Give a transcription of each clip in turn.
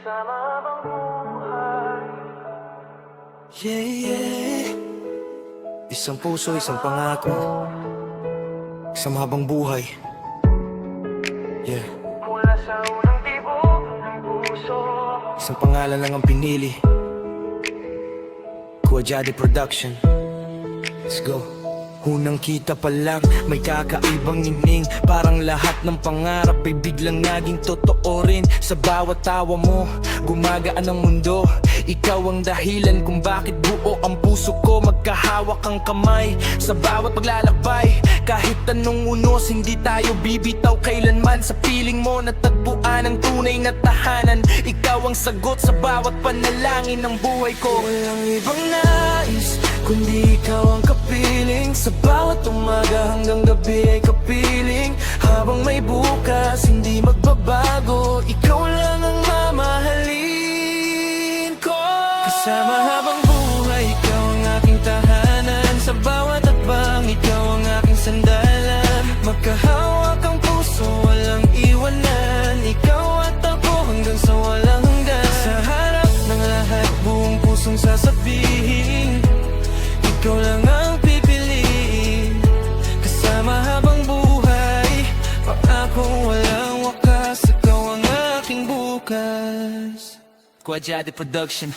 kasama habang buhay. Yeah, yeah. Isang puso, isang pangako, isang habang buhay. Yeah. Mula sa unang tibok ng puso, Isang pangalan lang ang pinili. Kuwajade Production. Let's go. Unang kita pa lang, may kakaibang ining. Parang lahat ng pangarap ay biglang naging totoo rin. Sa bawat tawa mo, gumagaan ang mundo. Ikaw ang dahilan kung bakit buo ang puso ko. Magkahawak ang kamay sa bawat paglalakbay. Kahit anong unos, hindi tayo bibitaw kailanman. Sa piling mo natagpuan ang tunay na tahanan. Ikaw ang sagot sa bawat panalangin ng buhay ko. Walang ibang nais kundi ikaw ang kapiling. Sa bawat umaga hanggang gabi ay kapiling. Habang may bukas, hindi magbabago. Ikaw lang ang mamahalin ko. Kasama habang buhay, ikaw ang aking tahanan. Sa bawat hakbang, ikaw ang aking sandalan. Magkahawak ang puso, walang iwanan. Ikaw at ako hanggang sa walang hanggan. Sa harap ng lahat, buong pusong sasabihin, ikaw lang ang pipiliin. Kasama habang buhay, pangakong walang wakas. Ikaw ang aking bukas. Kuwajade Production.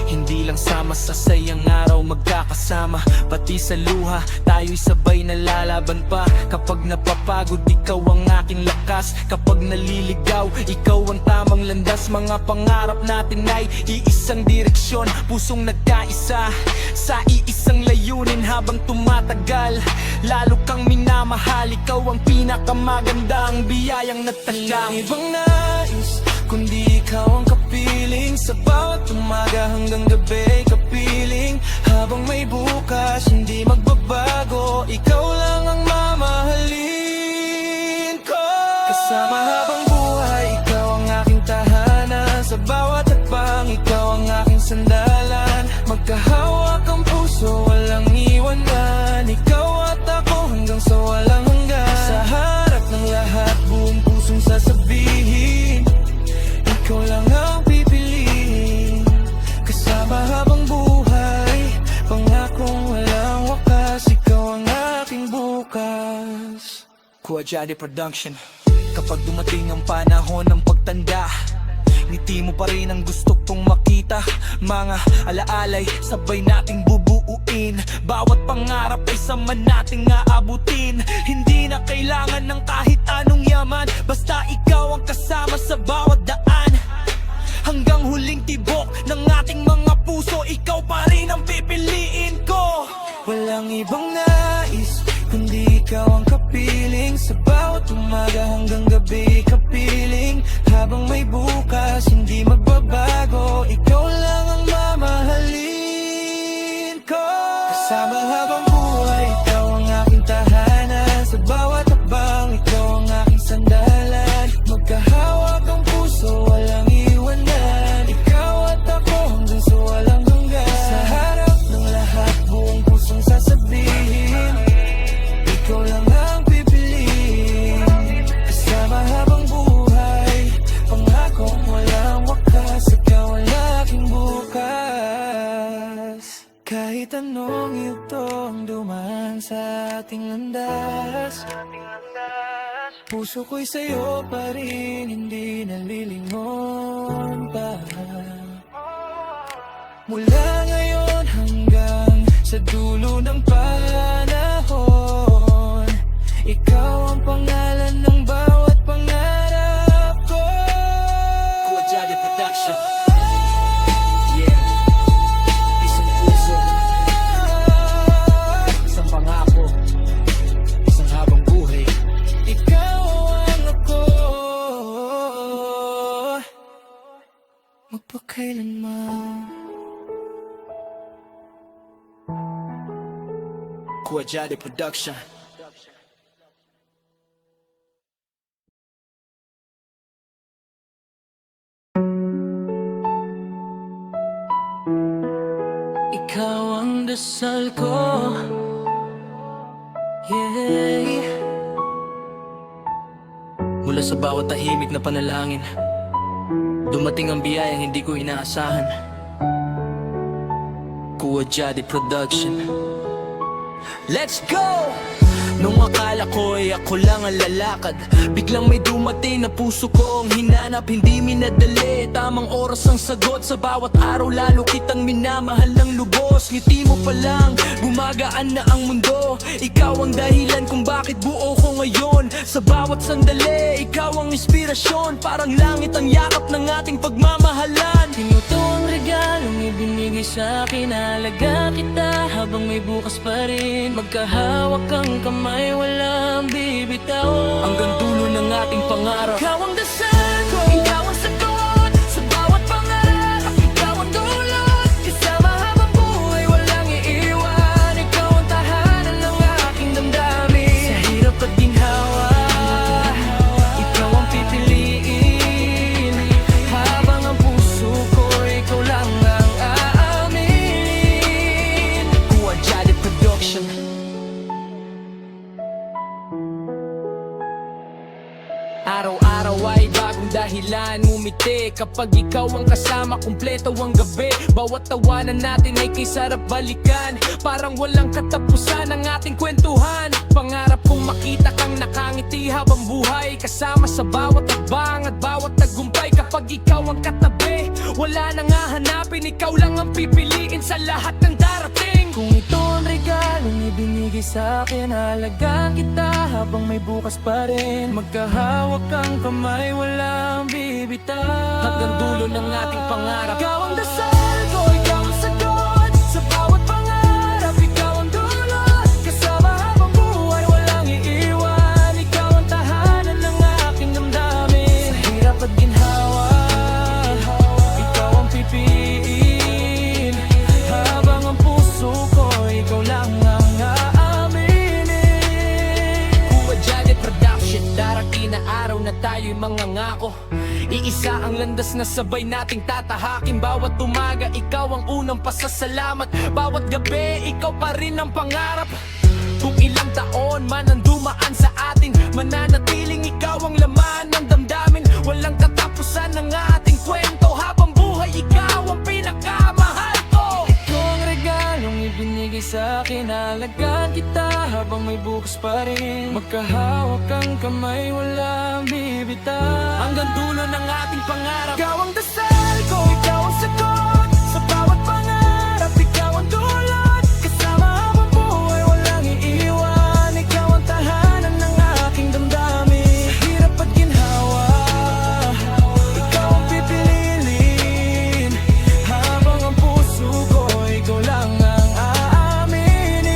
Hindi lang sama sa sayang araw magkakasama, pati sa luha tayo'y sabay nalalaban pa. Kapag napapagod, ikaw ang aking lakas. Kapag naliligaw, ikaw ang tamang landas. Mga pangarap natin ay iisang direksyon, pusong nagkaisa sa iisang layunin. Habang tumatagal, lalo kang minamahal. Ikaw ang pinakamaganda, ang biyayang natagang. Ibang nais kundi ikaw ang kapiling. Sa bawat umaga hanggang gabi kapiling. Habang may bukas, hindi magbabago. Ikaw lang ang mamahalin ko. Kasama habang buhay, ikaw ang aking tahanan. Sa bawat hakbang, ikaw ang aking sandalan. Magkahawak ang puso, walang iwanan. Ikaw at ako hanggang sa walang hanggan. Sa harap ng lahat, buong pusong sasabihin, ikaw lang ang pipiliin. Kasama habang buhay, pangakong walang wakas. Ikaw ang aking bukas. Kuwajade Production. Kapag dumating ang panahon ng pagtanda, ngiti mo pa rin ang gusto kong makita. Mga alaalay, sabay nating bubuuin. Bawat pangarap ay sama nating aabutin. Hindi na kailangan ng kahit anong yaman, basta ikaw ang kasama sa bawat daan. Hanggang huling tibok ng ating mga puso, ikaw pa rin ang pipiliin ko. Walang ibang nais kundi ikaw ang kapiling. Sa bawat umaga hanggang gabi kapiling. Habang may bukas, hindi magbabago. Ikaw lang ang mamahalin ko. Kasama habang buhay, ikaw ang aking tahanan. Sa bawat hakbang, ikaw ang aking sandalan. Magkahawak ang puso, walang iwanan. Ikaw at ako hanggang sa walang hanggan. Sa harap ng lahat, buong pusong sasabihin, ikaw lang ang pipiliin. Kasama habang buhay, pangakong walang wakas. Ikaw ang aking bukas. Kahit anong yugto ang dumaan sa ating landas, puso ko'y sa'yo pa rin, hindi nalilingon pa. Mula ngayon hanggang sa dulo ng panahon, ikaw ang pangalan ng bawat pangarap ko. Kuwajade Production. Yeah. Isang puso, isang pangako, isang habang buhay. Ikaw ang ako, magpakailanman. Kuwajade Production. Ikaw ang dasal ko, yeah. Mula sa bawat tahimik na panalangin, Dumating ang biyayang hindi ko inaasahan. Kuya Jody Production. Let's go! Nung akala ko ay ako lang ang lalakad, biglang may dumating na puso ko ang hinanap. Hindi minadali, tamang oras ang sagot. Sa bawat araw lalo kitang minamahal ng lubos. Ngiti mo pa lang, gumagaan na ang mundo. Ikaw ang dahilan kung bakit buo ko ngayon. Sa bawat sandali, ikaw ang inspirasyon. Parang langit ang yakap ng ating pagmamahalan. Tinuto ang regalong ibinigay sa akin. Alaga kita habang may bukas pa rin. Magkahawak ang kamay, walang bibitaw. Hanggang dulo ng ating pangarap. Ikaw ang dasal ko, ikaw ang sagot sa bawat pangarap. Ikaw ang dulot, kasama habang buhay, walang iiwan. Ikaw ang tahanan ng aking damdamin. Sa hirap at ginhawa, ikaw ang pipiliin. Habang ang puso ko, ikaw lang ang aaminin. Kuya Jody Production. Araw-araw ay bagong dahilan ngumiti. Kapag ikaw ang kasama, kumpleto ang gabi. Bawat tawanan natin ay kay sarap balikan. Parang walang katapusan ang ating kwentuhan. Pangarap kong makita kang nakangiti habang buhay. Kasama sa bawat hakbang at bawat tagumpay. Kapag ikaw ang katabi, wala nang hahanapin. Ikaw lang ang pipiliin sa lahat ng darating. Kung ito ang regalong ibinigay sa akin, alagaan kita habang may bukas pa rin. Magkahawak ang kamay, walang bibitaw. Hanggang dulo ng ating pangarap. Ikaw ang dasal ko, ikaw ang sagot sa bawat pangarap. Ikaw ang dulot, kasama habang buhay, walang iiwan. Ikaw ang tahanan ng aking damdamin. Sa hirap at ginhawa, ikaw ang pipiliin. Habang ang puso ko, ikaw lang ang aaminin. Kuya Jody Production. Darating na araw na tayo'y mangangako. Iisa ang landas na sabay nating tatahakin. Bawat umaga, ikaw ang unang pasasalamat. Bawat gabi, ikaw pa rin ang pangarap. Kung ilang taon man ang dumaan sa atin, mananatiling ikaw ang laman ng damdamin. Walang katapusan ng ating kwento. Habang buhay, ikaw ang pinakamahal ko. Ito ang regalong ibinigay sa akin. Alagaan kita habang may bukas pa rin. Magkahawak ang kamay, walang bibitaw. Hanggang dulo ng ating pangarap. Ikaw ang dasal ko, ikaw ang sagot sa bawat pangarap. Ikaw ang dulot, kasama habang buhay, walang iiwan. Ikaw ang tahanan ng aking damdamin. Sa hirap at ginhawa, ikaw ang pipiliin. Habang ang puso ko, ikaw lang ang aaminin.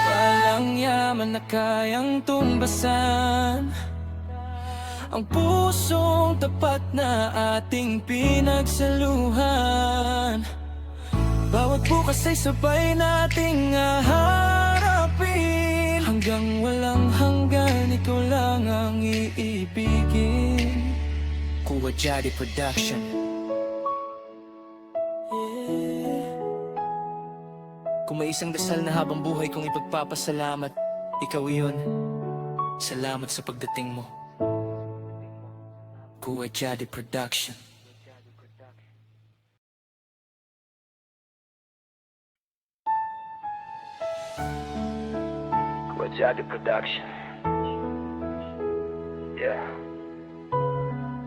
Walang yaman na kayang tumbasan ang pusong tapat na ating pinagsaluhan. Bawat bukas ay sabay nating haharapin. Hanggang walang hanggan, ikaw lang ang iibigin. Kuya Jody Production. Yeah. Kung may isang dasal na habang buhay kong ipagpapasalamat, ikaw yun. Salamat sa pagdating mo. Kuya Jody Production. Kuya Jody Production. Yeah.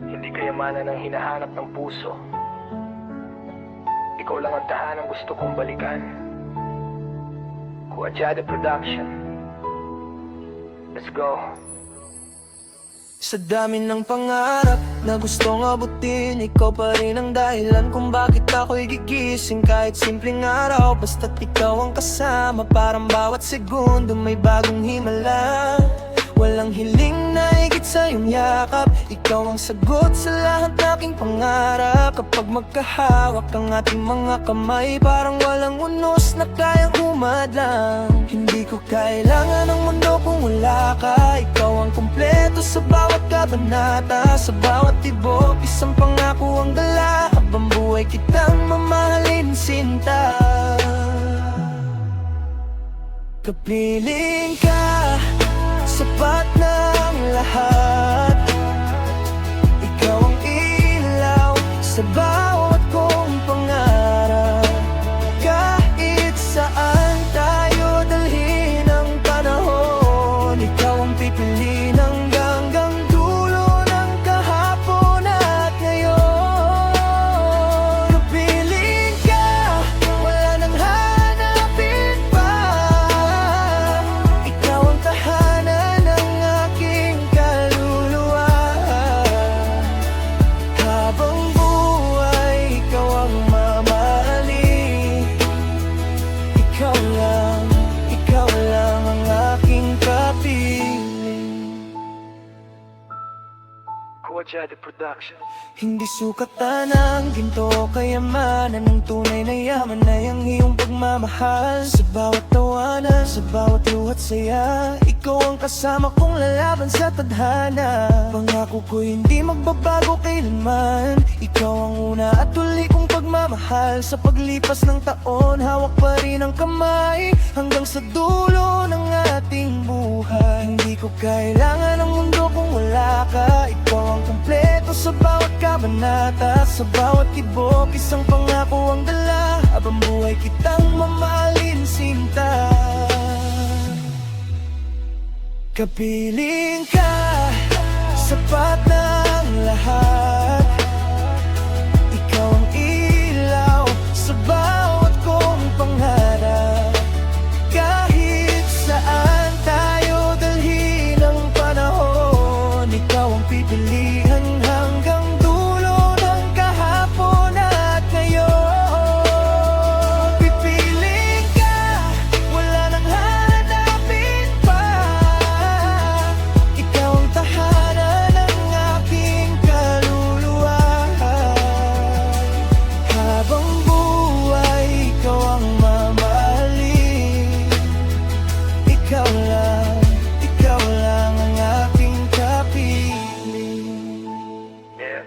Hindi kayamanan ang hinahanap ng puso. Ikaw lang ang tahanang gusto kong balikan. Kuya Jody Production. Let's go. Sa dami ng pangarap na gustong abutin, ikaw pa rin ang dahilan kung bakit ako'y gigising. Kahit simpleng araw, basta't ikaw ang kasama. Parang bawat segundo may bagong himala. Walang hiling na higit sa iyong yakap. Ikaw ang sagot sa lahat ng aking pangarap. Kapag magkahawak ang ating mga kamay, parang walang unos na kayang umadlang. Hindi ko kailangan ng mundo kung wala ka. Ikaw ang kumpleto sa bawat kabanata. Sa bawat tibok, isang pangako ang dala. Habang buhay kitang mamahalin, sinta. Kapiling ka, sapat na ang lahat. Kuwajade Production. Hindi sukatan ng ginto o kayamanan, ng tunay na yaman ay ang iyong pagmamahal. Sa bawat tawanan, sa bawat luhat saya, ikaw ang kasama kong lalaban sa tadhana. Pangako ko'y hindi magbabago kailanman, ikaw ang una at huli kong pagmamahal. Sa paglipas ng taon, hawak pa rin ang kamay, hanggang sa dulo ng ating buhay. Hindi ko kailangan ng mundo kung wala ka, ikaw ang kumpleto sa bawat kabanata. Sa bawat tibok, isang pangako ang dala, habang buhay kitang mamahalin sinta. Kapiling ka, sapat na ang lahat. Ikaw ang ilaw sa bawat kong pangarap. Kahit saan tayo dalhin ang panahon, ikaw ang pipilihan hanggang dulo ng kahapon at ngayon. Pipiling ka, wala nang hahanapin pa. Ikaw ang tahanan ng aking kaluluwa. Habang buhay, ikaw ang mamahalin. Ikaw lang ang aking kapiling. Yeah.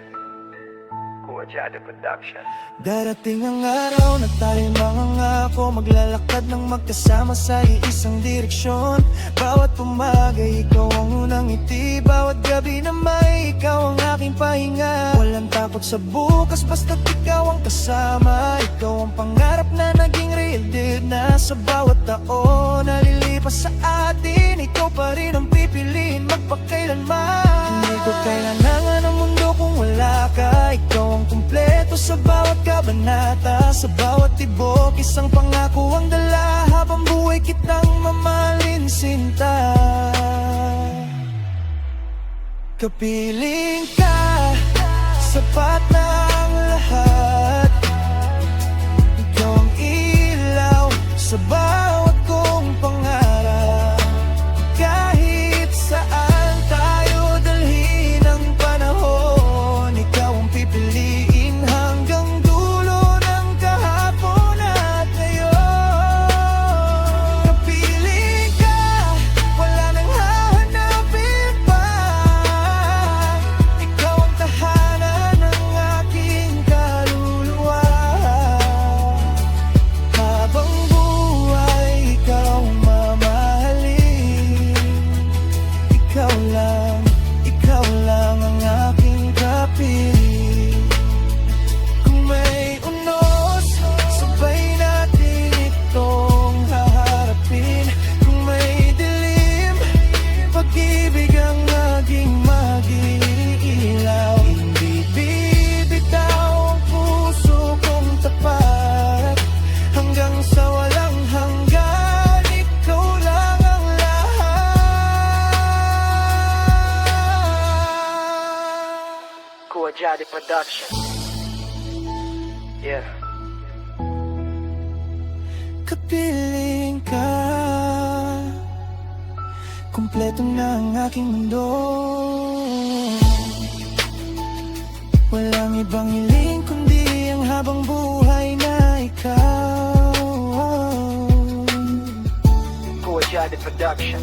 Kuwajade Production. Darating ang araw na tayo mangangako, maglalakad ng magkasama sa iisang direksyon. Bawat pumagay, ikaw ang unang ngiti. Bawat gabi na may ikaw ang aking pahinga. Walang takot sa bukas, basta't ikaw ang kasama. Ikaw ang pangarap na naging realidad na. Sa bawat taon na lilipas sa atin, ikaw pa rin ang pipiliin magpakailanman. Hindi ko kailangan ng mundo kung wala ka, ikaw ang kumpleto sa bawat kabanata. Sa bawat tibok, isang pangako ang dala, habang buhay kitang mamahalin sinta. Kapiling ka, sapat na ang lahat. Ikaw ang ilaw sa bawat kong pangarap. Kahit saan tayo dalhin ang panahon, ikaw ang pipiliin hanggang dulo ng kahapon at ngayon. Kapiling ka, wala nang hahanapin pa. Ikaw ang tahanan ng aking kaluluwa. Habang buhay, ikaw ang mamahalin. Ikaw lang ang aking kapiling. Kung may unos, sabay natin itong haharapin. Kung may dilim, pag-ibig ang naging mag-iilaw. Hindi bibitaw ang puso kong tapat, hanggang sa walang hanggan, ikaw lang ang lahat. Kuwajade Production. Yeah. Kapiling ka, kumpleto na ang aking mundo. Walang ibang hiling kundi ang habang buhay na ikaw. Kuwajade Production.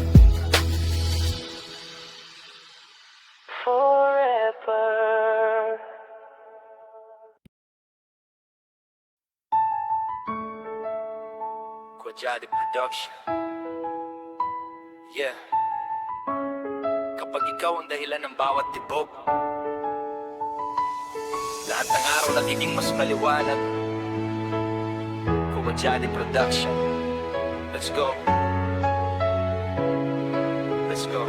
Forever. Kuwajade Production. Yeah. Kapag ikaw ang dahilan ng bawat tibok, lahat ng araw nagiging mas maliwanag. Kuwajade Production. Let's go. Let's go.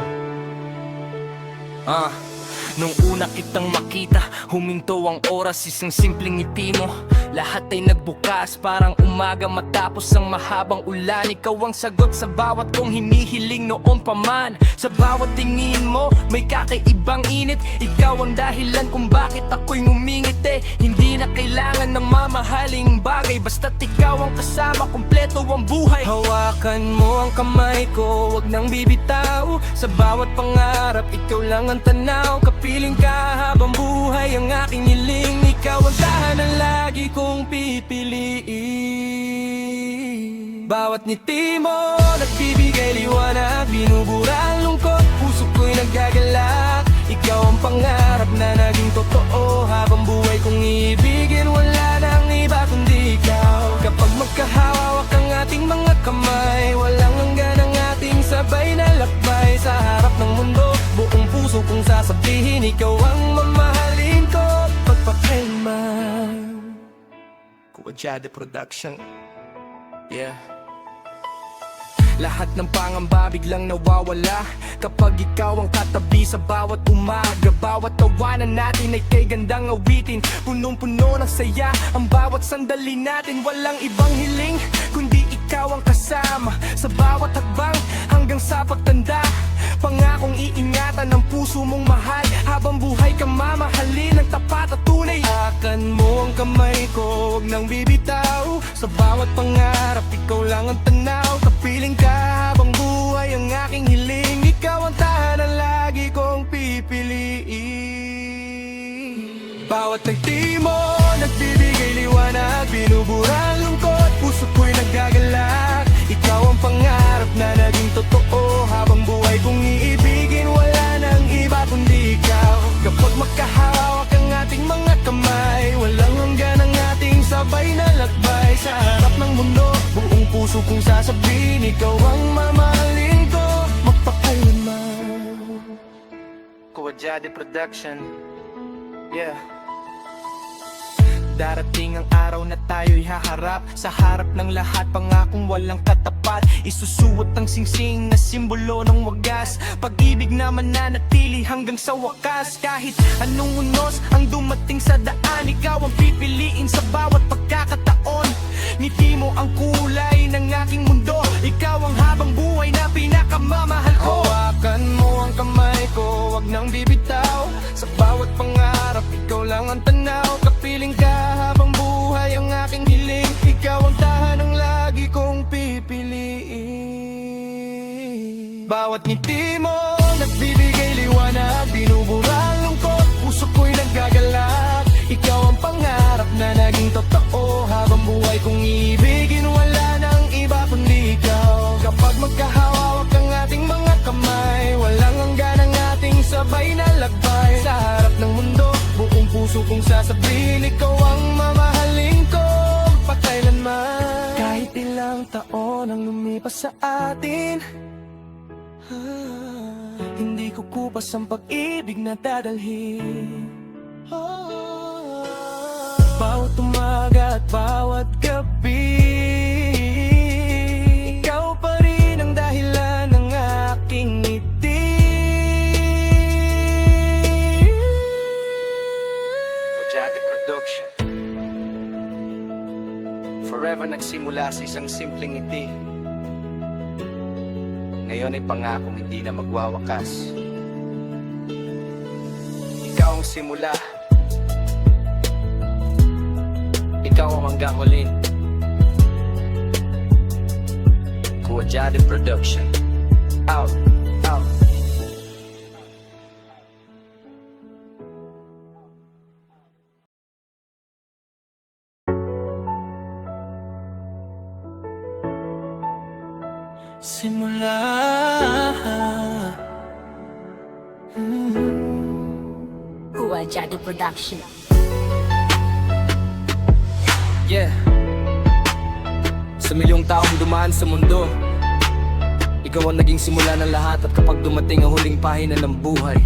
Nung una kitang makita, huminto ang oras, isang simpleng ngiti mo. Lahat ay nagbukas, parang umaga matapos ang mahabang ulan. Ikaw ang sagot sa bawat kong hinihiling noon pa man. Sa bawat tingin mo, may kakaibang init. Ikaw ang dahilan kung bakit ako'y ngumingiti. Hindi na kailangan ng mamahaling bagay, basta't ikaw ang kasama, kumpleto ang buhay. Hawakan mo ang kamay ko, wag nang bibitaw. Sa bawat pangarap, ikaw lang ang tanaw. Kapiling ka habang buhay ang aking hiling. Ikaw ang tahanan lagi kong pipiliin. Bawat ngiti mo, nagbibigay liwanag. Binubura ang lungkot, puso ko'y nagagalak. Ikaw ang pangarap na naging totoo. Habang buhay kong iibigin, wala nang iba kundi ikaw. Kapag magkahawak ang ating mga kamay, walang hanggan ang ating sabay na lakbay. Sa harap ng mundo, buong puso kong sasabihin, ikaw ang mamahalin ko pagpapaiman. Kuwadyade Production. Yeah. Lahat ng pangamba biglang nawawala kapag ikaw ang katabi sa bawat umaga. Bawat tawanan natin ay kay gandang awitin. Punong-puno ng saya ang bawat sandali natin. Walang ibang hiling kundi ikaw ang kasama sa bawat hakbang hanggang sa pagtanda. Pangakong iingatan ng puso mong mahal. Habang buhay ka mamahalin ng tapat at tunay. Hakan mo ang kamay ko, huwag nang bibitaw. Sa bawat pangarap, ikaw lang ang tanaw. Kapiling ka habang buhay ang aking hiling. Ikaw ang tahanan lagi kong pipiliin. Bawat tagti mo, nagbibigay liwanag. Binubura ang lungkot, puso ko'y nagagalak. Ikaw ang pangarap na naging totoo. Habang buhay kong iibigin, wala nang iba kundi ikaw. Kapag magkahawak ang ating mga kamay, walang hanggan ang ating sabay na lakbay. Sa harap ng mundo, buong puso kong sasabihin, ikaw ang mamahalin ko magpakailanman. Kuwadyade Production. Yeah. Darating ang araw na tayo'y haharap sa harap ng lahat, pangakong walang katapat. Isusuot ang singsing na simbolo ng wagas. Pag-ibig na mananatili hanggang sa wakas. Kahit anong unos ang dumating sa daan, ikaw ang pipiliin sa bawat pagkakataon. Ngiti mo ang kulay ng aking mundo. Ikaw ang habang buhay na pinakamamahal ko. Hawakan mo ang kamay ko, wag nang bibitaw. Sa bawat pangarap, ikaw lang ang tanaw. Kapiling ka habang buhay ang aking hiling. Ikaw ang tahanang lagi kong pipiliin. Bawat ngiti mo, nagbibigay liwanag. Binubura ang lungkot, puso ko'y nagagalak. Ikaw ang pangarap na naging totoo. Habang buhay kong ibigin, wala nang iba kundi ikaw. Kapag magkahawak ang ating mga kamay, walang hanggan ang ating sabay na lakbay. Sa harap ng mundo, buong puso kong sasabihin, ikaw ang mamahalin ko pagkailanman. Kahit ilang taon ang lumipas sa atin, hindi ko kupas ang pag-ibig na dadalhin. Bawat umaga at bawat gabi, ikaw pa rin ang dahilan ng aking ngiti. Kuwadyade Production. Forever nagsimula sa isang simpleng ngiti. Ngayon ay pangakong hindi na magwawakas. Ikaw ang simula, ikaw ang hanggang huli. Kuwadyade Production. Out, out. Simula Kuwadyade Production. Yeah. Sa milyong taong dumaan sa mundo, ikaw ang naging simula ng lahat. At kapag dumating ang huling pahina ng buhay,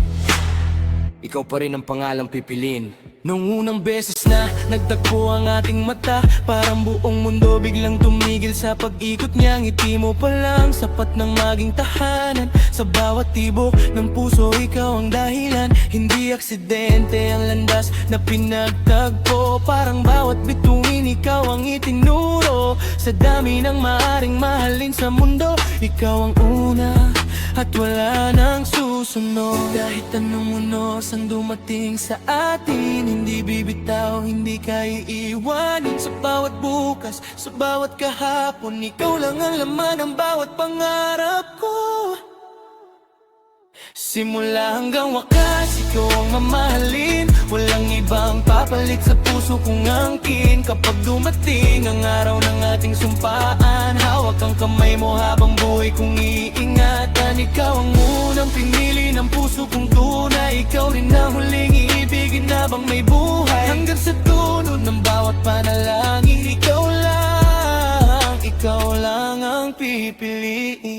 ikaw pa rin ang pangalang pipiliin. Nung unang beses na nagtagpo ang ating mata, parang buong mundo biglang tumigil sa pag-ikot niya. Ngiti mo pa lang, sapat ng maging tahanan. Sa bawat tibok ng puso, ikaw ang dahilan. Hindi aksidente ang landas na pinagtagpo. Parang bawat bituin, ikaw ang itinuro. Sa dami ng maaring mahalin sa mundo, ikaw ang una at wala nang susunod. Kahit anong unos ang dumating sa atin, hindi bibitaw, hindi ka iiwanin. Sa bawat bukas, sa bawat kahapon, ikaw lang ang laman ng bawat pangarap ko. Simula hanggang wakas, ikaw ang mamahalin. Walang ibang papalit sa puso kong angkin. Kapag dumating ang araw ng ating sumpaan, hawak ang kamay mo habang buhay kong iingatan. Ikaw ang unang pinili ng puso kong tunay. Ikaw rin ang huling iibigin habang may buhay. Hanggang sa dulo ng bawat panalangin, ikaw lang ang pipiliin.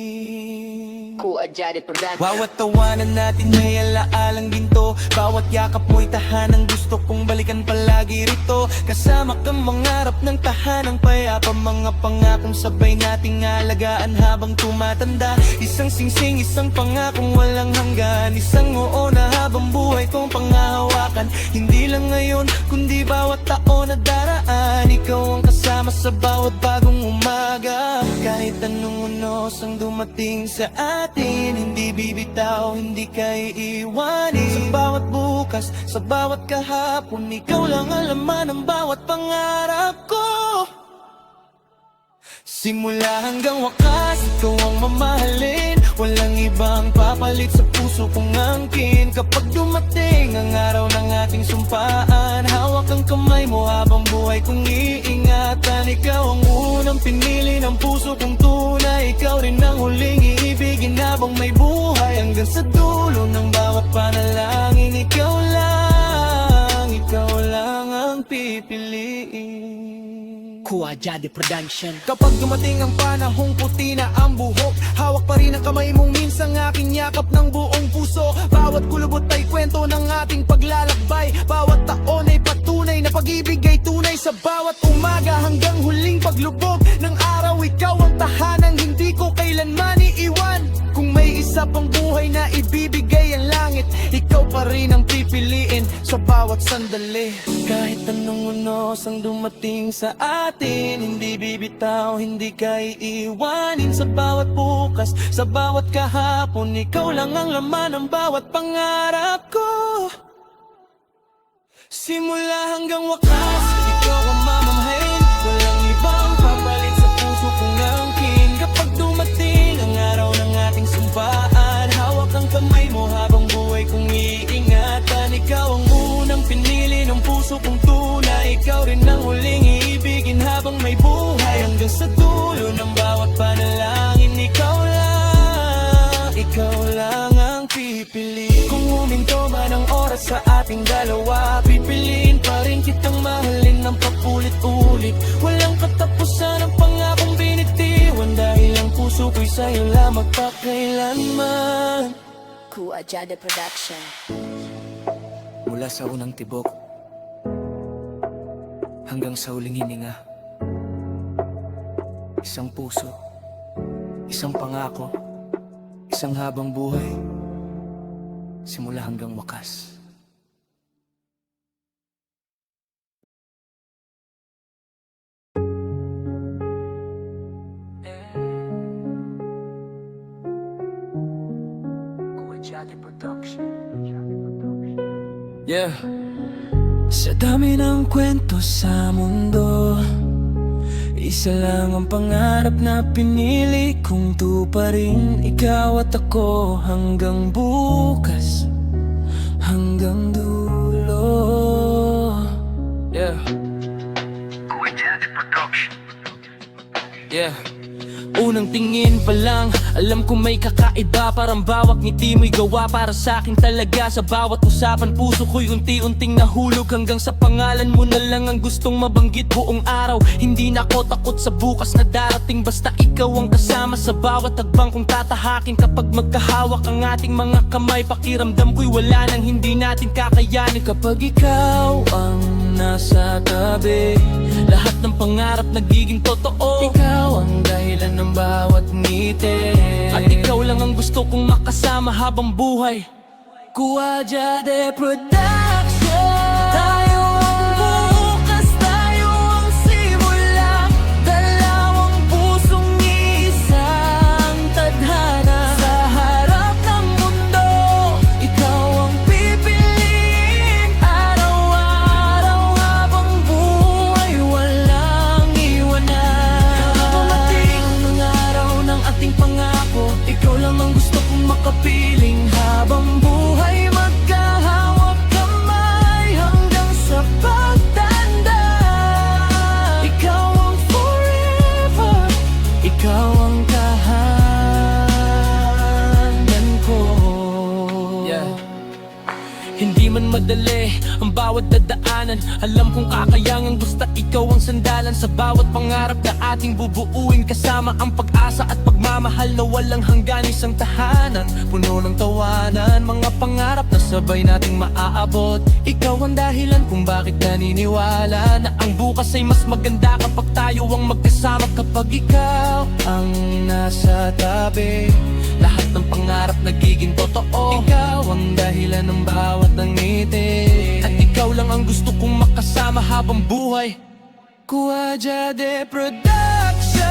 Kuwajade Production. Bawat tawanan natin may alaalang ginto. Bawat yakap mo'y tahanang gusto kong balikan palagi rito. Kasama kang mangarap ng tahanang payapa. Mga pangakong sabay nating alagaan habang tumatanda. Isang singsing, isang pangakong walang hanggan. Isang oo na habang buhay kong pangahawakan. Hindi lang ngayon, kundi bawat taon na daraan. Ikaw ang kasama sa bawat bagong umaga. Kahit anong unos ang dumating sa atin, hindi bibitaw, hindi ka iiwanin. Sa bawat bukas, sa bawat kahapon, ikaw lang ang laman ng bawat pangarap ko. Simula hanggang wakas, ikaw ang mamahalin. Walang ibang papalit sa puso kong angkin. Kapag dumating ang araw ng ating sumpaan, hawak ang kamay mo habang buhay kong iingatan. Ikaw ang unang pinili ng puso kong tunay. Ikaw rin ang huling iibigin habang may buhay. Hanggang sa dulo ng bawat panalangin, ikaw lang ang pipiliin. Kuwajade Production. Kapag dumating ang panahong puti na ang buhok, hawak pa rin ang kamay mong minsang aking yakap ng buong puso. Bawat kulubot ay kwento ng ating paglalakbay. Bawat taon ay patunay na pag-ibig ay tunay. Sa bawat umaga hanggang huling paglubog ng araw, ikaw ang tahanang hindi ko kailanman iiwan. Kung may isa pang buhay na ibibigay ang langit, ikaw pa rin ang pipiliin sa bawat sandali. Kahit anong unos ang dumating sa atin, hindi bibitaw, hindi ka iiwanin. Sa bawat bukas, sa bawat kahapon, ikaw lang ang laman ng bawat pangarap ko. Simula hanggang wakas, ikaw ang mamamahin. Walang ibang papalit sa puso kong angkin. Kapag dumating ang araw ng ating sumpaan, hawak ang kamay mo habang buhay kong iingatan. Ikaw ang unang pinili ng puso kong tunay. Ikaw rin ang huling iibigin habang may buhay. Hanggang sa dulo ng bawat panalangin, ikaw lang ang pipili. Kung huminto man ang oras sa ating dalawa, pipiliin pa rin kitang mahalin ng paulit-ulit. Walang katapusan ang pangakong binitiwan, dahil ang puso ko'y sa'yo lamang magpakailanman. Kuwajade Production. Mula sa unang tibok hanggang sa huling hininga, isang puso, isang pangako, isang habang buhay, simula hanggang wakas. Kuwajade Production. Yeah. Sa dami ng kwento sa mundo, isa lang ang pangarap na pinili kong tuparin. Ikaw at ako hanggang bukas, hanggang dulo. Yeah. Yeah. Unang tingin pa lang, alam ko may kakaiba. Parang bawat ngiti mo'y gawa para sa'kin talaga. Sa bawat usapan, puso ko'y unti-unting nahulog. Hanggang sa pangalan mo na lang ang gustong mabanggit buong araw. Hindi na ako takot sa bukas na darating, basta ikaw ang kasama sa bawat tagbang kong tatahakin. Kapag magkahawak ang ating mga kamay, pakiramdam ko'y wala nang hindi natin kakayanin. Kapag ikaw ang nasa tabi, lahat ng pangarap nagiging totoo. Ikaw ang dahilan ng bawat ngiti, at ikaw lang ang gusto kong makasama habang buhay. Kuwajade Production. Tayo ang bukas, tayo ang simula. Dalawang pusong isang tadhana. Sa harap ng mundo, ikaw ang pipiliin. Araw-araw habang buhay, walang iwanan. Dumating ang araw ng ating pangako, ikaw lang ang gusto kong makapiling habang man madali ang bawat dadaanan. Alam kong kakayangan, gusta ikaw ang sandalan sa bawat pangarap na ating bubuuin. Kasama ang pag-asa at pagmamahal na walang hanggan. Isang tahanan, puno ng tawanan, mga pangarap na sabay nating maaabot. Ikaw ang dahilan kung bakit naniniwala na ang bukas ay mas maganda kapag tayo ang magkasama. Kapag ikaw ang nasa tabi, lahat ng pangarap nagiging totoo. Ikaw ang dahilan ng bawat ngiti, at ikaw lang ang gusto kong makasama habang buhay. Kuajade Production.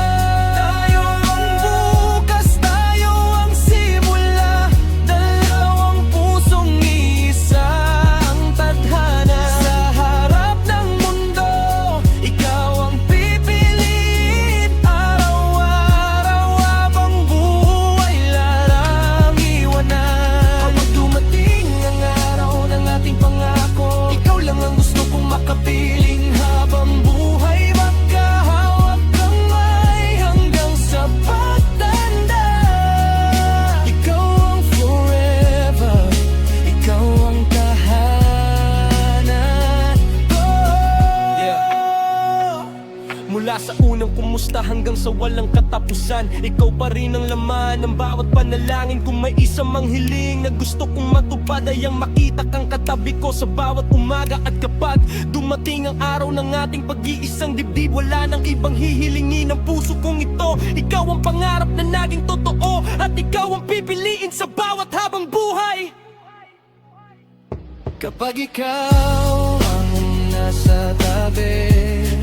Tayo ang bukas, tayo ang simula. Dalawang pusong isa ang tadhana. Sa harap ng mundo, ikaw ang pipiliin. Araw-araw habang buhay lalang iwanan. Kapag dumating ang araw ng ating pangako, ikaw lang ang gusto kong makapiling habang buhay. Magkahawak kamay hanggang sa pagtanda. Ikaw ang forever, ikaw ang tahanan ko. Mula sa unang kumusta hanggang sa walang katapusan, ikaw pa rin ang laman ng bawat panalangin. Kung may isang manghiling na gusto kong matupad, ay ang makita kang katabi ko sa bawat umaga. At kapag dumating ang araw ng ating pag-iisang dibdib, wala nang ibang hihilingin ng puso kong ito. Ikaw ang pangarap na naging totoo, at ikaw ang pipiliin sa bawat habang buhay. Kapag ikaw ang nasa tabi,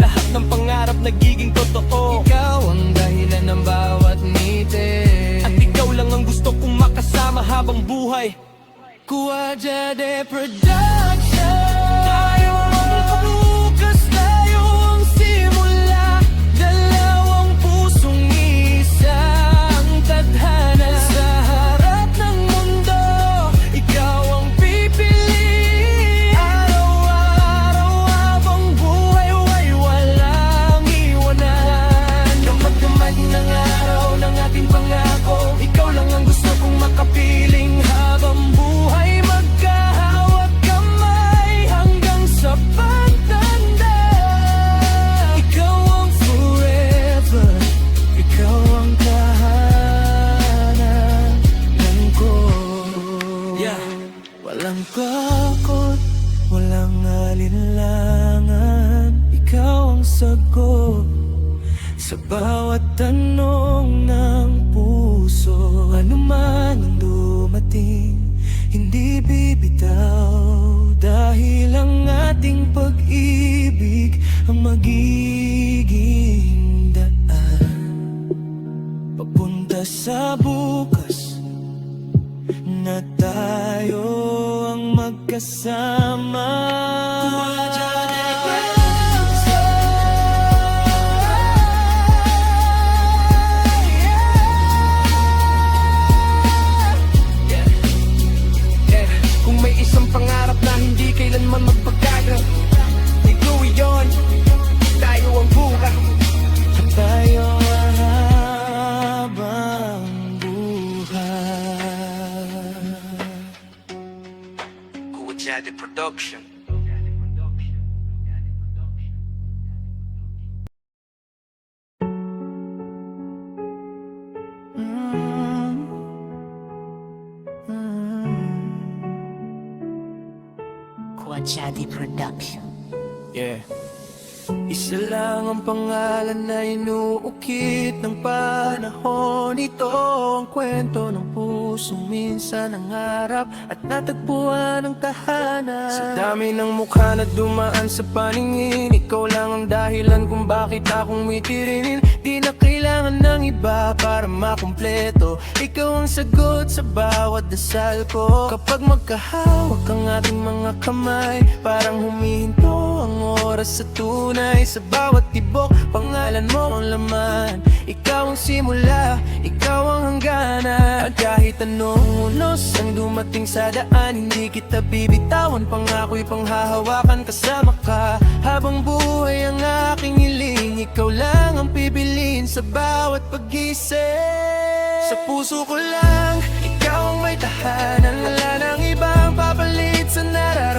lahat ng pangarap nagiging totoo. Ikaw ang dahilan ng bawat ngiti, at ikaw lang ang gusto kong makasama habang buhay. Kuajade Production. Tayo ang bukas, tayo ang simula. Dalawang pusong isa ang tadhana. Sa harap ng mundo, ikaw ang pipiliin. Araw-araw habang buhay, way walang iwanan. Damag-damag ng araw ng ating pangako, ikaw lang ang gusto kong makapiling habang buhay. Magkahawak kamay hanggang sa pagtanda. Ikaw ang forever, ikaw ang tahanan ko. Walang kakot, walang alinlangan. Ikaw ang sagot sa bawat tanong ng puso. Ano man ang dumating, hindi bibitaw, dahil ang ating pag-ibig ang magiging daan papunta sa bukas na tayo ang magkasama. Kung may isang pangarap na hindi kailanman magpagkaga, ikaw iyon. Tayo ang bukas, at tayo ang habang buhay. Kuajade Production. Kuajade Production. Yeah. Isa lang ang pangalan na inuukit ng panahon. Ito ang kwento ng pusong minsan nangarap at natagpuan ng tahanan. Sa dami ng mukha na dumaan sa paningin, ikaw lang ang dahilan kung bakit akong mitirinin. Di na kailangan ng iba para makumpleto. Ikaw ang sagot sa bawat dasal ko. Kapag magkahawak ang ating mga kamay, parang humihinto ang oras sa tunay. Sa bawat tibok, pangalan mo ang laman. Ikaw ang simula, ikaw ang hangganan. At kahit anong unos ang dumating sa daan, hindi kita bibitawan, pangako'y panghahawakan kasama ka. Habang buhay ang aking hiling, ikaw lang ang pipiliin sa bawat pag-isip. Sa puso ko lang, ikaw ang may tahanan. Wala nang ibang papalit sa nararamdaman.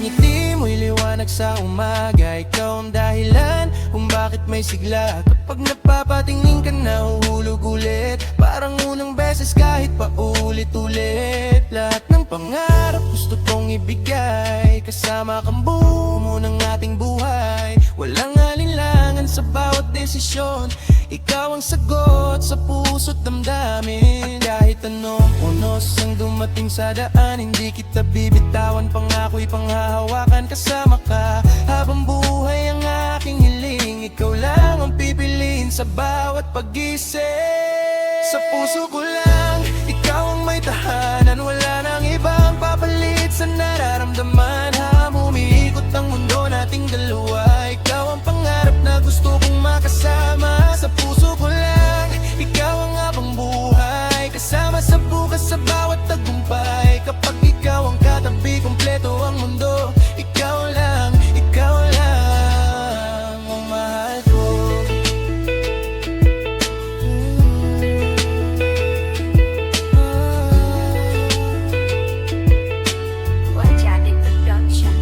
ngiti mo'y liwanag sa umaga. Ikaw ang dahilan kung bakit may sigla. Kapag napapatingin ka na uhulog ulit, parang unang beses kahit pa ulit-ulit. Lahat ng pangarap gusto kong ibigay, kasama kang buo mo ng ating buhay. Walang alinlangan sa bawat desisyon, ikaw ang sagot sa puso't damdamin. At kahit anong unos ang dumating sa daan, hindi kita bibitawan, pangako'y panghahawakan. Kasama ka habang buhay ang aking hiling, ikaw lang ang pipiliin sa bawat pag-isip. Sa puso ko lang, ikaw ang may tahanan, wala nang ibang papalit sa nararamdaman. Habang umiikot ang mundo nating dalawa, ikaw ang pangarap na gusto kong makasama. Sa puso ko lang, ikaw ang habang buhay, kasama sa bukas sa bawat tagumpay. Kapag ikaw ang katabi, kompleto ang mundo. Ikaw lang ang mahal ko. Quadratic Production.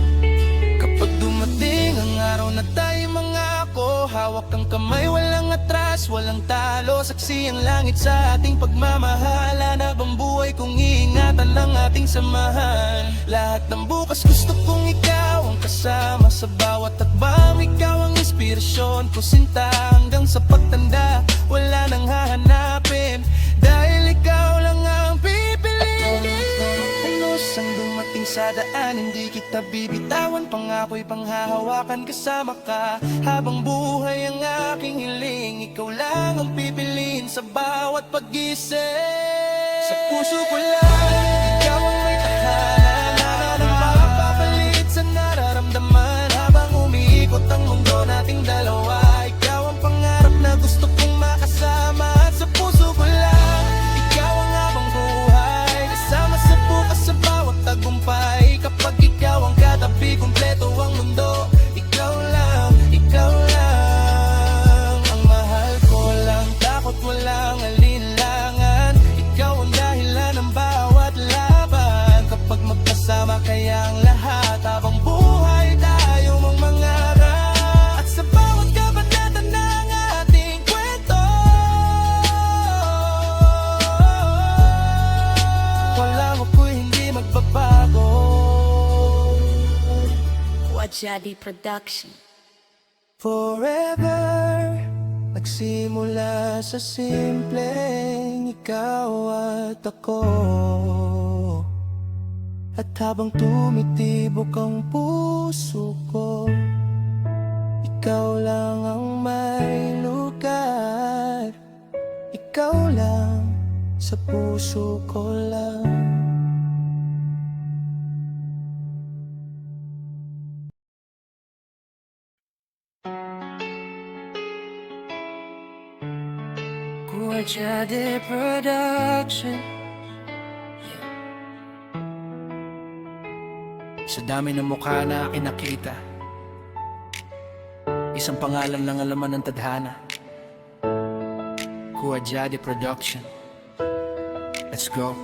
Kapag dumating ang araw na tayo mangako, hawak ang kamay, walang atras, walang talo. Saksi ang langit sa ating pagmamahala, na bang buhay kung iingatan ang ating samahan. Lahat ng bukas gusto kong ikaw ang kasama sa bawat takbang. Ikaw ang inspirasyon ko sinta, hanggang sa pagtanda wala nang hahanapin, dahil ikaw lang ang pipiliin. Anos ang dumating sa daan, hindi kita bibitawan, pangako'y panghahawakan. Kasama ka habang buhay ang aking hiling, ikaw lang ang pipiliin sa bawat pag-isip. Sa puso ko lang, ikaw ang may tahanan, wala nang mapapalit sa nararamdaman. Habang umiikot ang mundo nating dalawa, ikaw ang pangarap na gusto kong makasama. At sa puso ko lang, ikaw ang habang buhay, kasama sa bukas sa bawat tagumpay. Kapag ikaw ang katabi, kompleto ang mundo. Ikaw lang ang mahal ko. Walang takot, walang alinlangan, ikaw ang dahilan ng bawat laban. Kapag magkasama kaya ang lahat, habang buhay tayo mong mangarap. At sa bawat kabanata ng ating kwento, walang ako'y hindi magbabago. Quadratic Production. Forever, nagsimula sa simpleng ikaw at ako. At habang tumitibok ang puso ko, ikaw lang ang may lugar. Ikaw lang, sa puso ko lang. Quadratic Production. Sa dami ng mukha na aking nakita, isang pangalan lang ang laman ng tadhana. Quadratic Production. Let's go.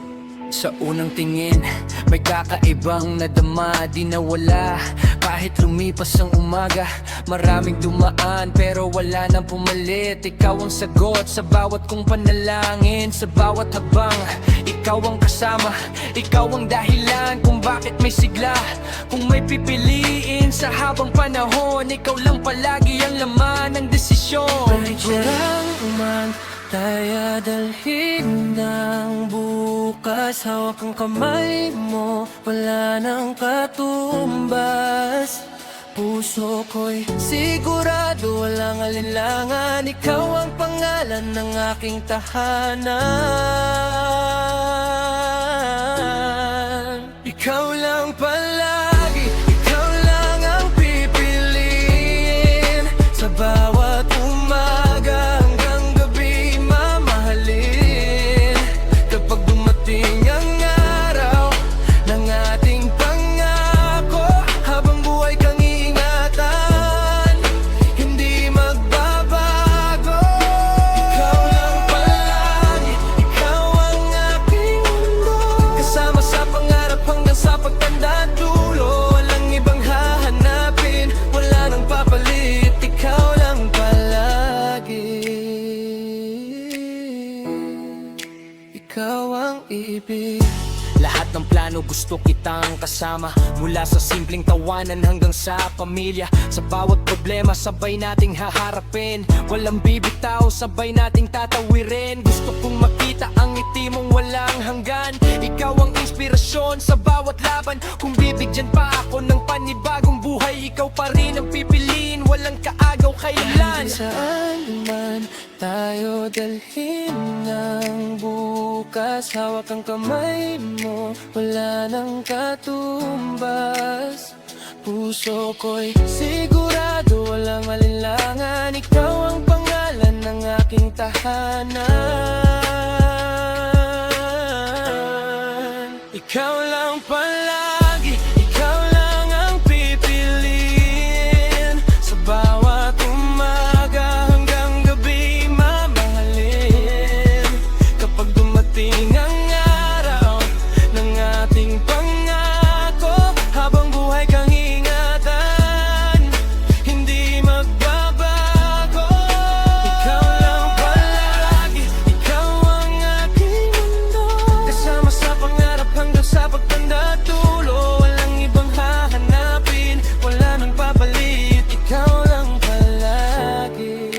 Sa unang tingin, may kakaibang nadama, di nawala. Kahit lumipas ang umaga, maraming dumaan pero wala nang pumalit. Ikaw ang sagot sa bawat kong panalangin, sa bawat habang ikaw ang kasama. Ikaw ang dahilan kung bakit may sigla. Kung may pipiliin sa habang panahon, ikaw lang palagi ang laman ng desisyon. Parang umantay, dalhin ng bukas. Hawak ang kamay mo, wala nang katumbas. Puso ko'y sigurado, walang alinlangan, ikaw ang pangalan ng aking tahanan. Ikaw lang palagi, ikaw lang ang pipiliin, sa bawat umaga hanggang gabi mamahalin. Kapag dumating ang araw ng ating pangako, habang buhay kang ingatan, hindi magbabago. Ikaw lang palagi, ikaw ang aking ang ibig. Lahat ng plano gusto kitang kasama, mula sa simpleng tawanan hanggang sa pamilya. Sa bawat problema sabay nating haharapin, walang bibitaw, sabay nating tatawirin. Gusto kong makita ang ngiti mong walang hanggan. Ikaw ang inspirasyon sa bawat laban. Kung bibigyan pa ako ng panibagong buhay, ikaw pa rin ang pipiliin, walang kaagaw kailan. Saan man tayo dalhin ng bukas, hawak ang kamay mo, wala nang katumbas. Puso ko'y sigurado, walang alinlangan. Ikaw ang pangalan ng aking tahanan. Ikaw lang palagi, ikaw lang ang pipiliin. Sa bawat umaga hanggang gabi mamahalin. Kapag dumating ang araw ng ating pangako, habang buhay kang ingatan, hindi magbabago. Ikaw lang palagi, ikaw ang aking mundo. Kasama sa pangarap hanggang sa pagtanda dulo, walang ibang hahanapin, wala nang papalit. Ikaw lang palagi,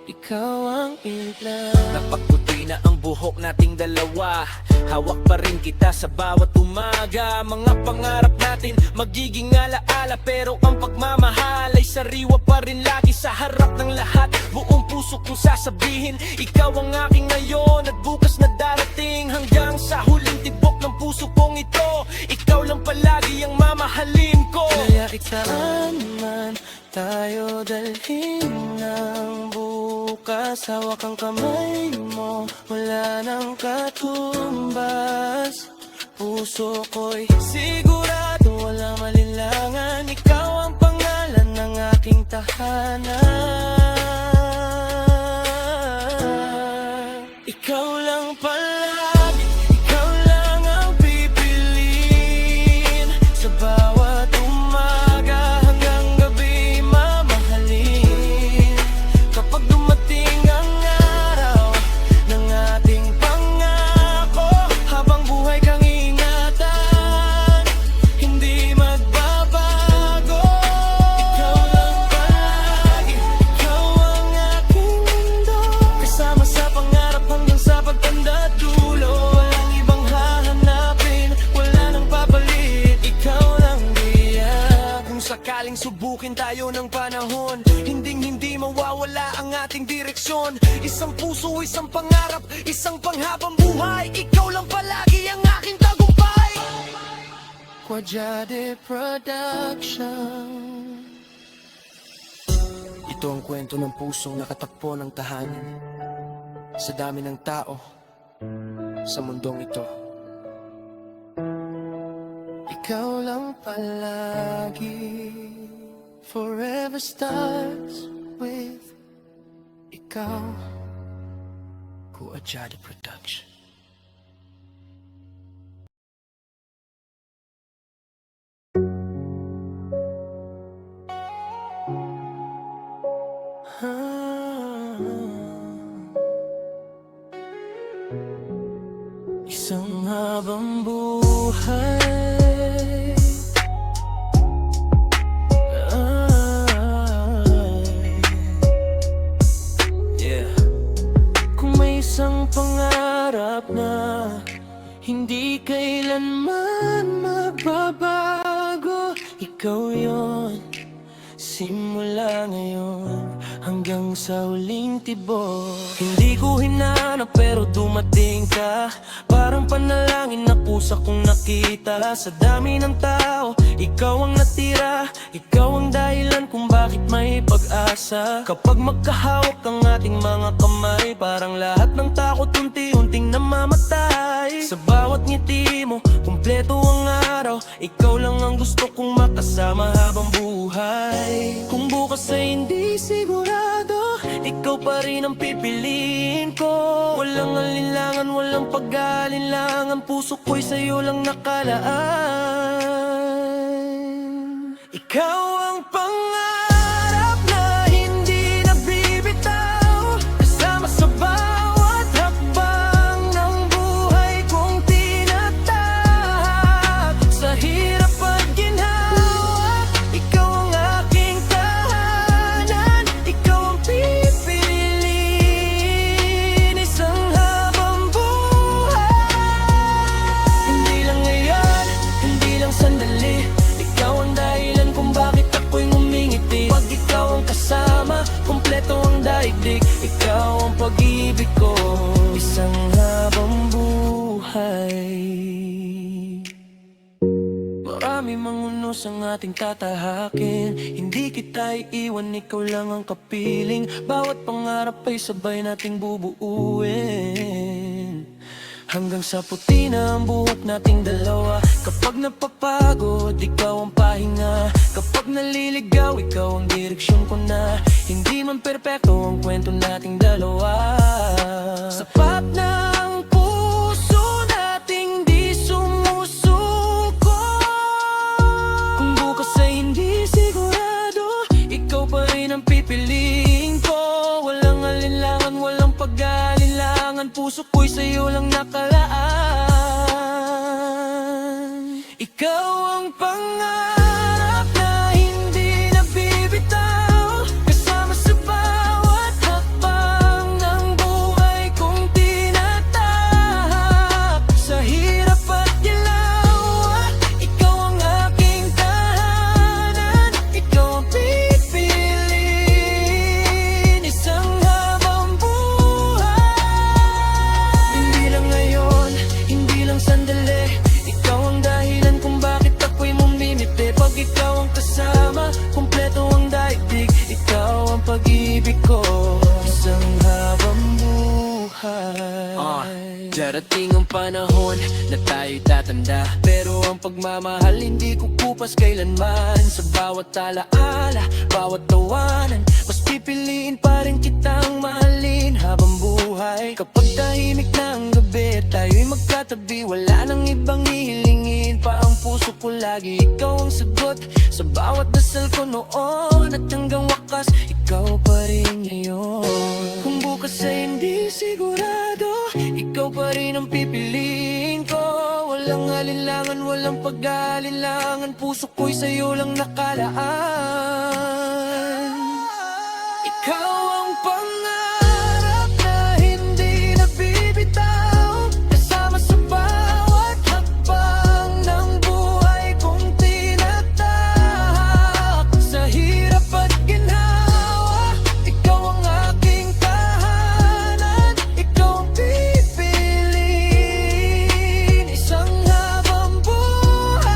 ikaw ang implan. Napagputoy na ang buhok nating dalawa, hawak pa rin kita sa bawat umaga. Mga pangarap natin magiging alaala, pero ang pagmamahal ay sariwa pa rin lagi. Sa harap ng lahat, buong puso kong sasabihin, ikaw ang aking ngayon at bukas na darating. Hanggang sa huling tibok ng puso kong ito, ikaw lang palagi ang mamahalin ko. Kaya saan man tayo dalhin ng bukas, hawak ang kamay mo, wala nang katumbas. Puso ko'y sigurado, walang malinlangan. Ikaw ang pangalan ng aking tahanan. Ikaw lang palagi, ikaw lang ang pipiliin. Sa bawat umaga hanggang gabi mamahalin. Kapag dumating ang araw ng ating pangako, habang buhay kang ingatan, hindi magbabago. Ikaw lang palagi, ikaw ang aking mundo. Kasama sa pangarap hanggang sa pagtanda dulo, walang ibang hahanapin, wala nang papalit. Ikaw lang diyan. Kung sakaling subukin tayo ng panahon, hinding-hindi mawawala ang ating direksyon. Isang puso, isang pangarap, isang panghabang buhay. Ikaw lang palagi ang aking tagumpay. Quajade Production. Ito ang kwento ng pusong nakatagpo ng tahanan sa dami ng tao sa mundong ito. Ikaw lang palagi, forever starts with ikaw. Quajade Production. Isang habang buhay, kung may isang pangarap na hindi kailanman magbabago, ikaw yon. Simula ngayon hanggang sa huling tibok. Hindi ko hinanap pero dumating ka, parang panalangin na pusa kong nakita. Sa dami ng tao, ikaw ang natira, ikaw ang dahilan kung bakit may pag-asa. Kapag magkahawak ang ating mga kamay, parang lahat ng takot unti-unting namamatay. Sa bawat ngiti mo, kumpleto ang araw, ikaw lang ang gusto kong makasama habang buhay. Kung bukas ay hindi sigurado, ikaw pa rin ang pipiliin ko. Walang alinlangan, walang pag-alinlangan, puso ko'y sa'yo lang nakalaan. Ikaw ang pangarap na hindi nabibitaw, kasama sa bawat pag-ibig ko, isang habang buhay. Marami mang unos ang ating tatahakin, hindi kita iiwan, ikaw lang ang kapiling. Bawat pangarap ay sabay nating bubuuin, hanggang sa puti na ang buhok nating dalawa. Kapag napapagod, ikaw ang pahinga. Kapag naliligaw, ikaw ang direksyon ko na. Hindi man perpekto ang kwento nating dalawa. Sapat na ang puso nating di sumusuko. Kung bukas ay hindi sigurado, ikaw pa rin ang pipiliin ko. Walang alinlangan, walang pag-alinlangan, puso ko'y sa'yo lang nakalaan. Ikaw ang pangarap na hindi nabibitaw, kasama sa bawat hakbang ng buhay kong tinatahak. Sa hirap at galaw, ikaw ang aking tahanan, ikaw ang pipiliin, isang habang buhay. Hindi lang ngayon, hindi lang sandali, ikaw ang dahilan kung bakit ako'y mumimiti. Pag ikaw ang kasama, kumpleto ang daigdig, ikaw ang pag-ibig ko, isang habang buhay. Darating ang panahon na tayo'y tatanda, pero ang pagmamahal hindi kukupas kailanman. Sa bawat alaala, bawat tawanan, mas pipiliin pa rin kitang mahalin habang buhay. Kapag tahimik na ang gabi, tayo'y magkatabi, wala nang ibang hihilingin pa ang puso ko. Lagi ikaw ang sagot sa bawat dasal ko noon, at hanggang wakas, ikaw pa rin ngayon. Kung bukas ay hindi sigurado, ikaw pa rin ang pipiliin ko. Walang alinlangan, walang pag-alinlangan, puso ko'y sa'yo lang nakalaan. Ikaw ang pangarap na hindi nabibitaw, kasama sa bawat hakbang ng buhay kong tinatahak. Sa hirap at ginhawa, ikaw ang aking tahanan, ikaw ang pipiliin, isang habang buhay.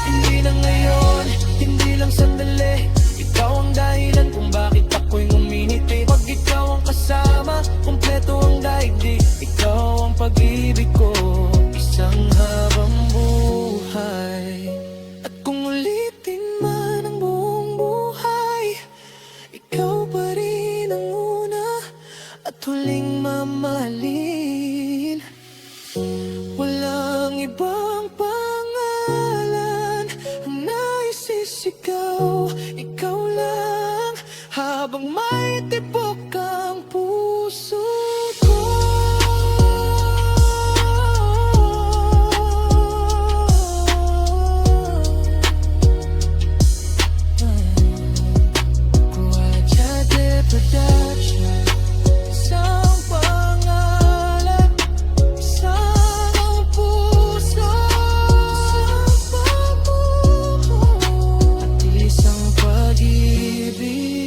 Hindi lang ngayon, hindi lang sandali, ikaw ang dahilan kung bakit ako'y nguminiti. Pag ikaw ang kasama, kumpleto ang daigdig, ikaw ang pag-ibig ko, isang habang buhay. At kung ulitin man ang buong buhay, ikaw pa rin ang una at huling mamahalin. Walang ibang pangalan ang naisisigaw, ikaw lang, habang may tibok ang puso ko. Kuwajade Production, isang pangalan, isang ang puso, isang pagbubuo, at isang pag-ibig,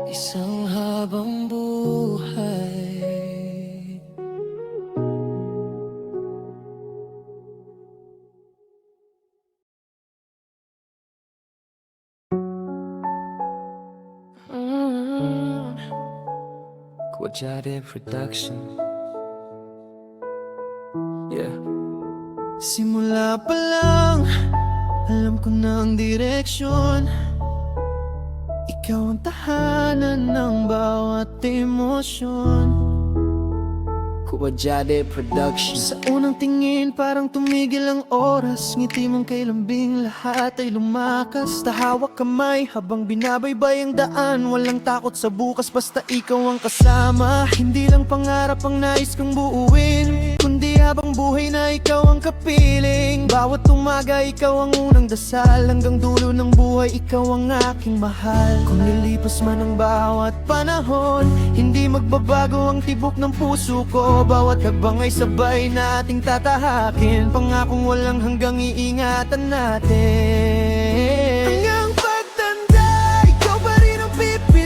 isang habang buhay. Kuwajade Production. Yeah. Simula pa lang, alam ko na ang direksyon. Ikaw ang tahanan ng bawat emosyon. Kuwajade Production. Sa unang tingin parang tumigil ang oras, ngiti mong kay lambing lahat ay lumakas. Tahawak kamay habang binabaybay ang daan, walang takot sa bukas basta ikaw ang kasama. Hindi lang pangarap ang nais kong buuin, kundi habang buhay na ikaw ang kapiling. Bawat umaga ikaw ang unang dasal, hanggang dulo ng buhay ikaw ang aking mahal. Kung lilipas man ang bawat panahon, hindi magbabago ang tibok ng puso ko. Bawat hakbang ay sabay na ating tatahakin, pangakong walang hanggang iingatan natin. Hanggang pagtanda, ikaw pa rin ang pipiliin.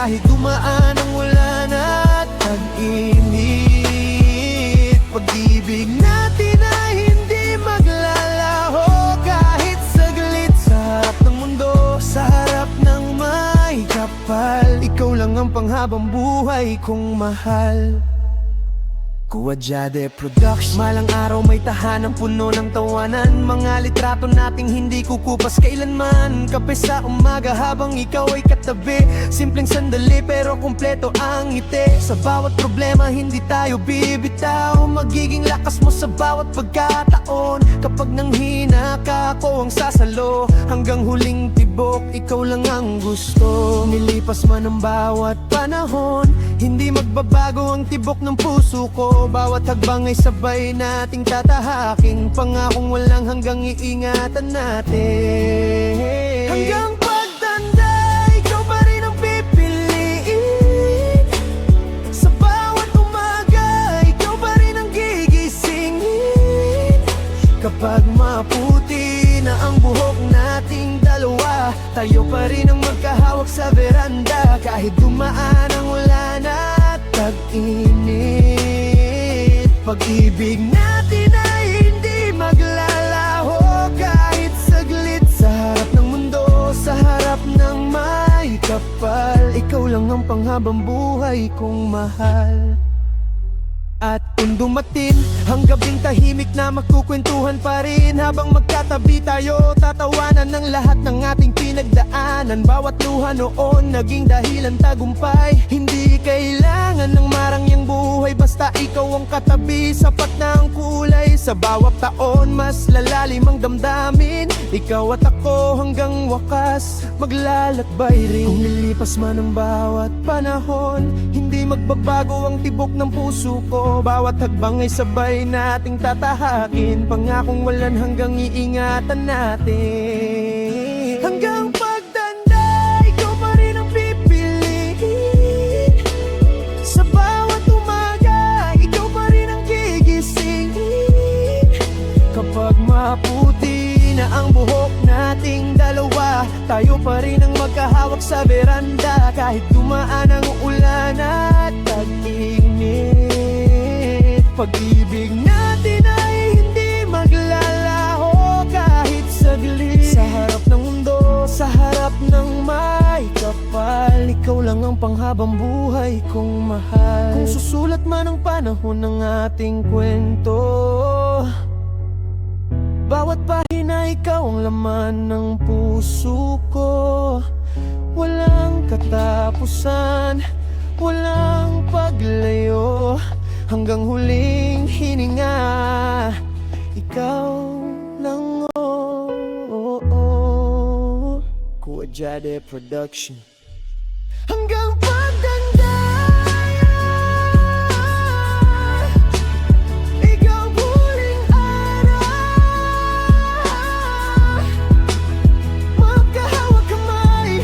kahit dumaan ang ulan at tag-init. Pag-ibig natin ay hindi maglalaho kahit saglit sa harap ng mundo, sa harap ng may kapal. Ikaw lang ang panghabang buhay kong mahal. Kuwadyade Production. Malang araw may tahanang puno ng tawanan, mga litrato nating hindi kukupas kailanman. Kape sa umaga habang ikaw ay katabi, simpleng sandali pero kumpleto ang ngiti. Sa bawat problema hindi tayo bibitaw, magiging lakas mo sa bawat pagkataon. Kapag nanghina ka, ako ang sasalo, hanggang huling tibok ikaw lang ang gusto. Nilipas man ang bawat panahon, hindi magbabago ang tibok ng puso ko. Bawat hagbang ay sabay nating tatahaking, pangakong walang hanggang iingatan natin. Hanggang pagtanda, ikaw pa rin ang pipiliin. Sa bawat umaga, ikaw pa rin ang gigisingin. Kapag maputi na ang buhok nating dalawa, tayo pa rin ang magkahawak sa veranda. Kahit dumaan ang ulan at tag-init, pag-ibig natin ay hindi maglalaho kahit saglit sa harap ng mundo, sa harap ng may kapal. Ikaw lang ang panghabang buhay kong mahal. At kung dumating ang gabing tahimik na magkukwentuhan pa rin, habang magkatabi tayo, tatawanan ng lahat ng ating pinagdaanan. Bawat luha noon naging dahilan tagumpay. Hindi kailangan ng marangyang buhay, basta ikaw ang katabi. Sapat na ang kulay sa bawat taon, mas lalalim ang damdamin. Ikaw at ako hanggang wakas maglalakbay rin. Kung nilipas man ang bawat panahon, hindi magbabago ang tibok ng puso ko. Bawat hagbang ay sabay nating tatahakin, pangakong walan hanggang iingatan natin. Hanggang pagtanda, ikaw pa rin ang pipiliin. Sa bawat umaga, ikaw pa rin ang gigisingin. Kapag maputi na ang buhok nating dalawa, tayo pa rin ang magkahawak sa veranda. Kahit dumaan ang ulan at tag-init, pag-ibig natin ay hindi maglalaho kahit saglit. Sa harap ng mundo, sa harap ng may kapal, ikaw lang ang panghabang buhay kong mahal. Kung susulat man ang panahon ng ating kwento, bawat pahina ikaw ang laman ng puso ko. Walang katapusan, walang paglayo, hanggang huling hininga, ikaw lang, Kuwadyade Production. Hanggang pagtanda, ikaw huling araw, magkahawak kamay,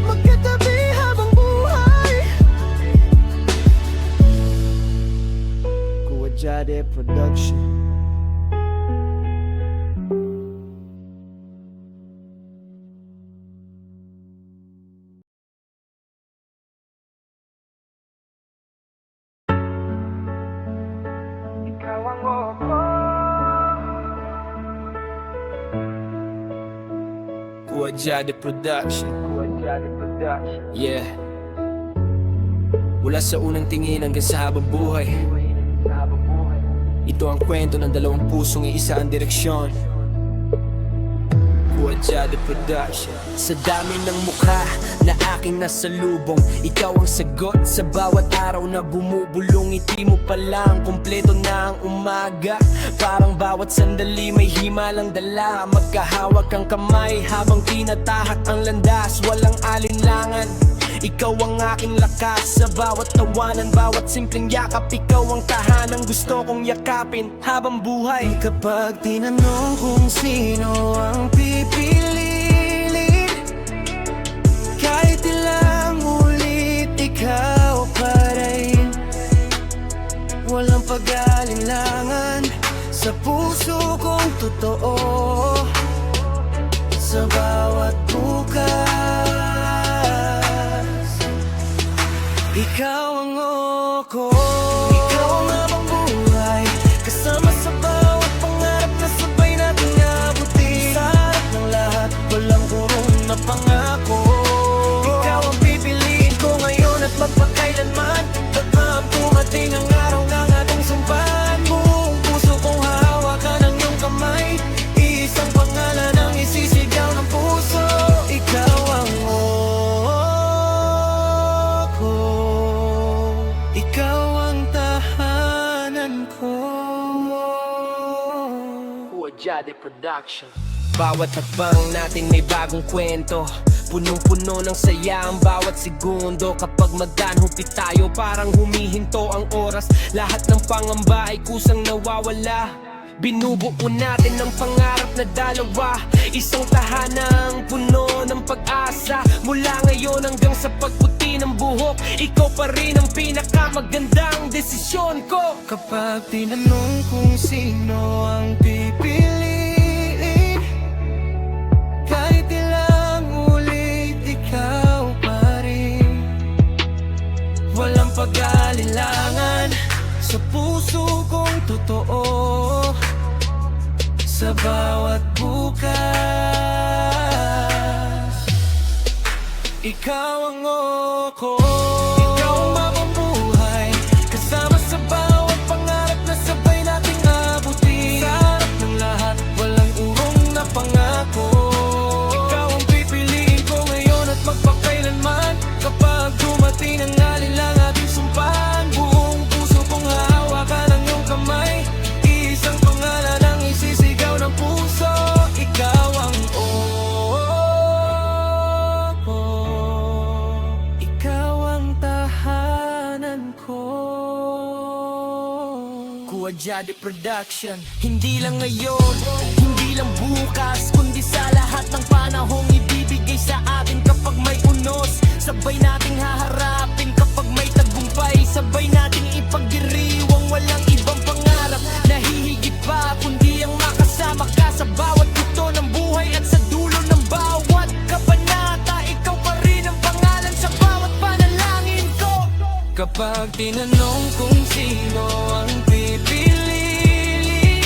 magkatabi habang buhay. Kuwadyade Production. Ikaw ang ako. Kuwadyade Production. Kuwadyade Production. Yeah. Mula sa unang tingin hanggang sa habang buhay, Sa habang buhay, ito ang kwento ng dalawang pusong iisa ang direksyon. Kuwadyade Production. Sa dami ng mukha na aking nasalubong, ikaw ang sagot sa bawat araw na bumubulong. Ngiti mo pa lang, kumpleto na ang umaga. Parang bawat sandali may himalang dala. Magkahawak ang kamay habang tinatahak ang landas. Walang alinlangan, ikaw ang aking lakas. Sa bawat tawanan, bawat simpleng yakap, ikaw ang tahanang gusto kong yakapin habang buhay. Kapag tinanong kung sino ang pipiliin, kahit ilang ulit ikaw pa rin. Walang pag-alinlangan sa puso kong totoo. Sa bawat bukas, Ikaw ang ako, ikaw ang habang buhay, kasama sa bawat pangarap na sabay nating abutin. Sa harap ng lahat, walang urong na pangako. Ikaw ang pipiliin ko ngayon at magpakailanman. Baka dumating ang araw ng ating sumpahan. Buong puso kong hahawakan ang iyong kamay. Isang pangalan ang isisigaw ng puso. Ikaw ang ako, ikaw ang tahanan ko. Huwajade Production. Bawat hakbang natin may bagong kwento, punong-puno ng saya ang bawat segundo. Kapag magdanhupi tayo parang humihinto ang oras. Lahat ng pangamba ay kusang nawawala. Binubuo natin ang pangarap na dalawa, isang tahanang puno ng pag-asa. Mula ngayon hanggang sa pagputi ng buhok, ikaw pa rin ang pinakamagandang desisyon ko. Kapag tinanong kung sino ang pipiliin, kahit ilang ulit ikaw pa rin. Walang pag-aalilangan sa puso kong totoo. Sa bawat bukas, ikaw ang ako, ikaw ang mapabuhay, kasama sa bawat pangarap na sabay nating abutin. Sa harap ng lahat, walang urong na pangako. Ikaw ang pipiliin ko ngayon at magpakailanman. Kapag dumating ang alinlang ating sumpahan, buong puso kong hahawakan ang iyong kamay. Isang pangalan ang isisigaw ng puso. Ikaw ang ikaw ang tahanan ko. Huwajade Production. Hindi lang ngayon, hindi lang bukas, kundi sa lahat ng panahong ibibigay sa atin. Kapag may unos, sabay nating haharapin. Kapag may tagumpay, sabay nating ipagdiriwang. Walang ibang pangarap na hihigit pa, kundi ang makasama ka sa bawat buto ng buhay. At sa dulo ng bawat kabanata, ikaw pa rin ang pangalan sa bawat panalangin ko. Kapag tinanong kung sino ang pipiliin,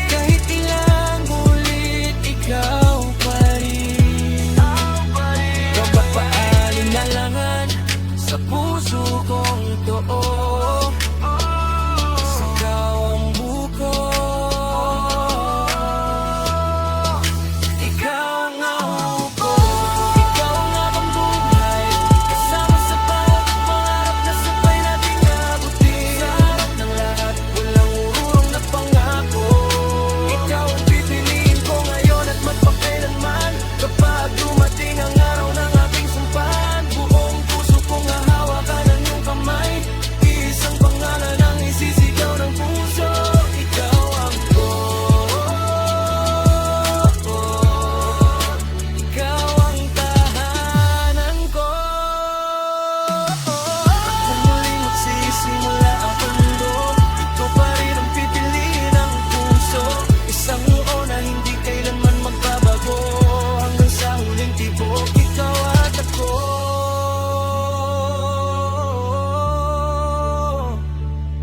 kahit ilang ulit ikaw pa rin. Kapag paalingalangan sa puso kong too, ikaw ang buko. Ikaw ang ako, ikaw ang habang buhay, kasama sa bawat pangarap na sabay nating abutin. Sa harap ng lahat, walang urong na pangako. Ikaw ang pipiliin ko ngayon at magpakailanman. Kapag dumating ang araw ng ating sumpahan, buong puso kong hahawakan ang iyong kamay. Isang pangalan ang isisigaw ng puso. Ikaw ang ikaw ang tahanan ko. Kung muling magsisimula ang mundo, ikaw pa rin ang pipiliin ng puso. Isang oo na hindi kailanman magbabago, hanggang sa huling tibok, ikaw at ako.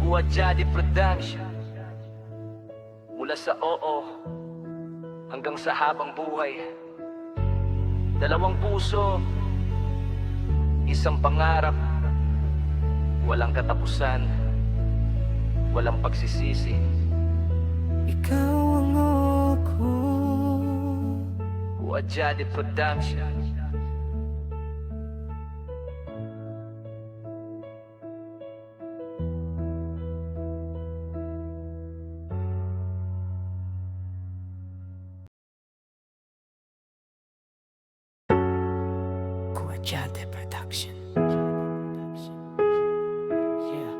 Huwajade Production. Mula sa oo hanggang sa habang buhay, dalawang puso, isang pangarap, walang katapusan, walang pagsisisi. Ikaw ang ako. Huwajade Production. Huwajade Production. Yeah.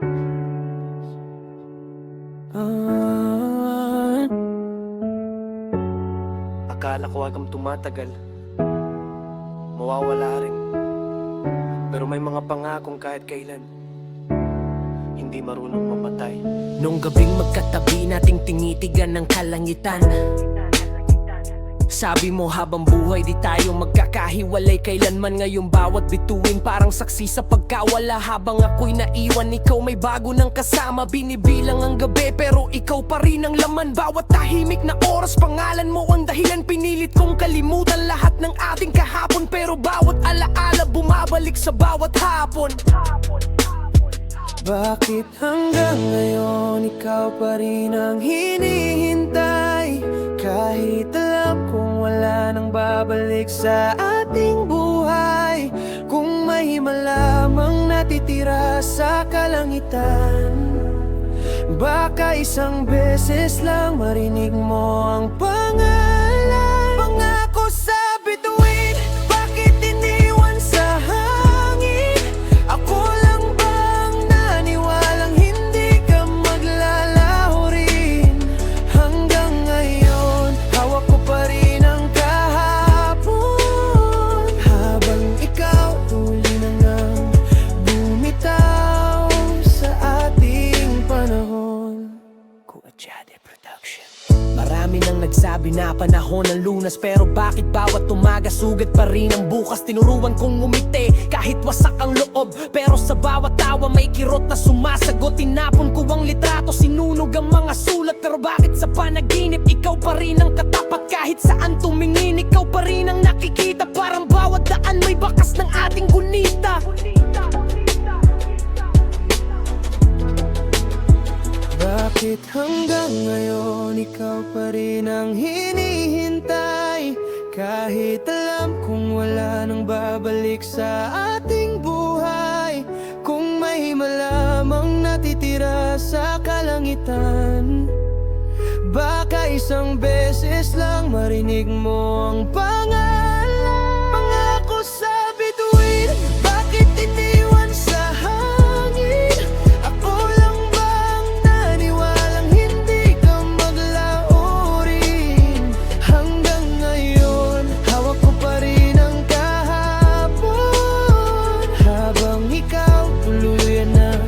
Akala ko hanggang tumatagal, mawawala rin. Pero may mga pangakong kahit kailan hindi marunong mamatay. Nung gabing magkatabi nating tinitigan ng kalangitan, Sabi mo habang buhay di tayo magkakahiwalay kailanman. Ngayong bawat bituin parang saksi sa pagkawala. Habang ako'y naiwan, ikaw may bago ng kasama. Binibilang ang gabi pero ikaw pa rin ang laman. Bawat tahimik na oras, pangalan mo ang dahilan. Pinilit kong kalimutan lahat ng ating kahapon, pero bawat alaala bumabalik sa bawat hapon. Bakit hanggang ngayon ikaw pa rin ang hinihintay? Kahit alam kong wala nang babalik sa ating buhay. Kung may malamang natitira sa kalangitan, baka isang beses lang marinig mo ang pangalan. Pangako sa bituin, bakit iniwan sa hangin? Ako lang bang naniwalang hindi ka maglalaho rin? Hanggang ngayon, hawak ko pa rin ang kahapon. Habang ikaw huli na ngang bumitaw sa ating panahon. Kuwadyade Production. Marami nang nagsabi na panahon ng lunas, pero bakit bawat umaga sugat pa rin ang bukas? Tinuruan kong umiti kahit wasak ang loob, pero sa bawat tawa may kirot na sumasagot. Tinapon ko ang litrato, sinunog ang mga sulat, pero bakit sa panaginip ikaw pa rin ang katapat? Kahit saan tumingin ikaw pa rin ang nakikita. Parang bawat daan may bakas ng ating gunita. Bakit hanggang ngayon ikaw pa rin ang hinihintay? Kahit alam kong wala nang babalik sa ating buhay. Kung may malamang natitira sa kalangitan, baka isang beses lang marinig mo ang pangalan. Pangako sa bituin, bakit iniwan sa hangin? Ako lang bang naniwalang hindi ka maglao rin? Hanggang ngayon, hawak ko pa rin ang kahapon. Habang ikaw tuluyan na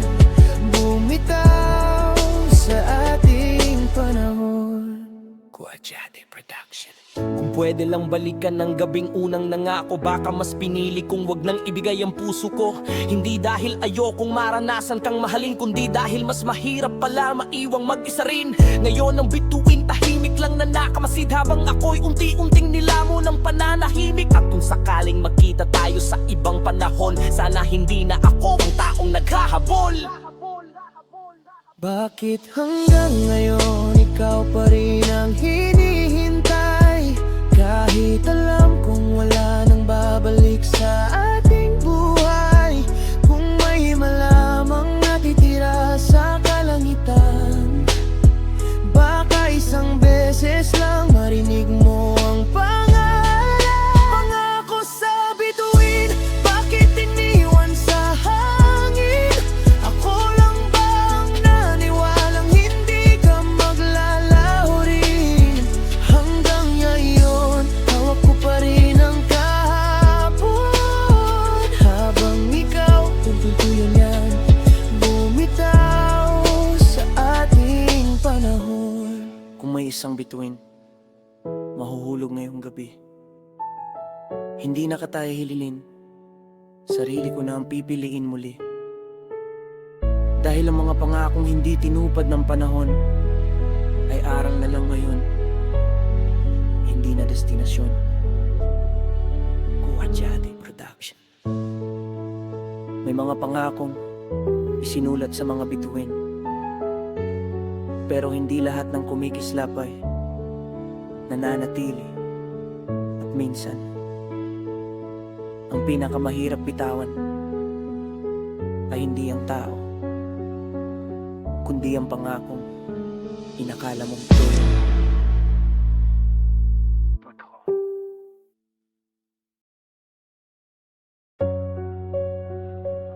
bumitaw sa ating panahon. Kuwadyade Production. Kung pwede lang balikan ng gabing unang nangako, baka mas pinili kong wag nang ibigay ang puso ko. Hindi dahil ayokong maranasan kang mahalin, kundi dahil mas mahirap pala maiwang mag-isa rin. Ngayon ang bituin tahimik lang na nakamasid, habang ako'y unti-unting nilamo ng pananahimik. At kung sakaling magkita tayo sa ibang panahon, sana hindi na ako ang taong naghahabol. Bakit hanggang ngayon ikaw pa rin ang hinihintay? Kahit alam kong wala nang babalik sa ating buhay. Kung may malamang natitira sa kalangitan, baka isang beses lang marinig mo ang pangalan. Pangako sa bituin, bakit iniwan sa hangin? Ako lang bang naniwalang hindi ka maglalaho rin? Hanggang ngayon, hawak ko pa rin ang kahapon. Habang ikaw tutuluyan yan bumitaw sa ating panahon. Kung may isang bituin, mahuhulog ngayong gabi. Hindi na ka tayo hililin, sarili ko na ang pipiliin muli. Dahil ang mga pangakong hindi tinupad ng panahon ay aral na lang ngayon, hindi na destinasyon. Kuwadyade Production. May mga pangakong isinulat sa mga bituin, pero hindi lahat ng kumikislap ay nananatili. At minsan, ang pinakamahirap bitawan ay hindi ang tao, kundi ang pangakong inakala mong tuloy.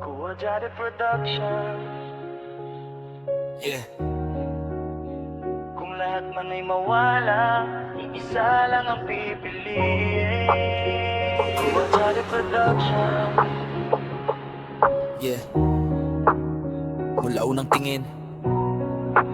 Kuwadyade Production. Yeah. Kung lahat man ay mawala, iisa lang ang pipiliin. Kuwadyade Production. Yeah. Mula unang tingin,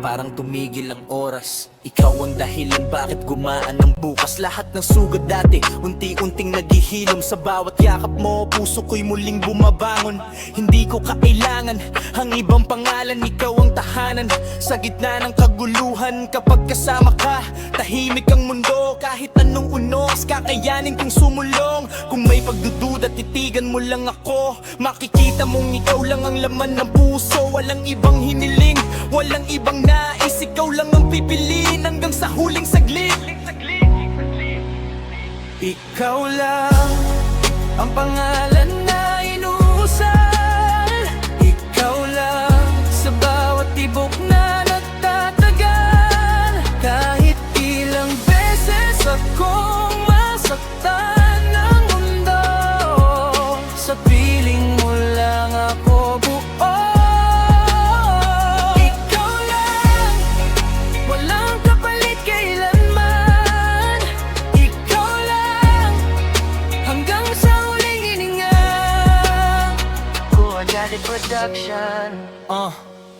parang tumigil ang oras. Ikaw ang dahilan bakit gumaan ang bukas. Lahat ng sugat dati, unti-unting naghihilom. Sa bawat yakap mo, puso ko'y muling bumabangon. Hindi ko kailangan ang ibang pangalan, ikaw ang tahanan. Sa gitna ng kaguluhan, kapag kasama ka, tahimik ang mundo. Kahit anong unos, kakayanin kong sumulong. Kung may pagdududa, titigan mo lang ako. Makikita mong ikaw lang ang laman ng puso. Walang ibang hiniling, walang ibang nais. Ikaw lang ang pipiliin hanggang sa huling saglit. Ikaw lang ang pangalan na inuusal. Ikaw lang sa bawat tibok na nagtatagal. Kahit ilang beses akong masaktan ng mundo, sa piling mo lang ako buo. Ikaw lang, walang kapalit kailanman. Ikaw lang, hanggang sa huling hininga. Kuha Daddy Production.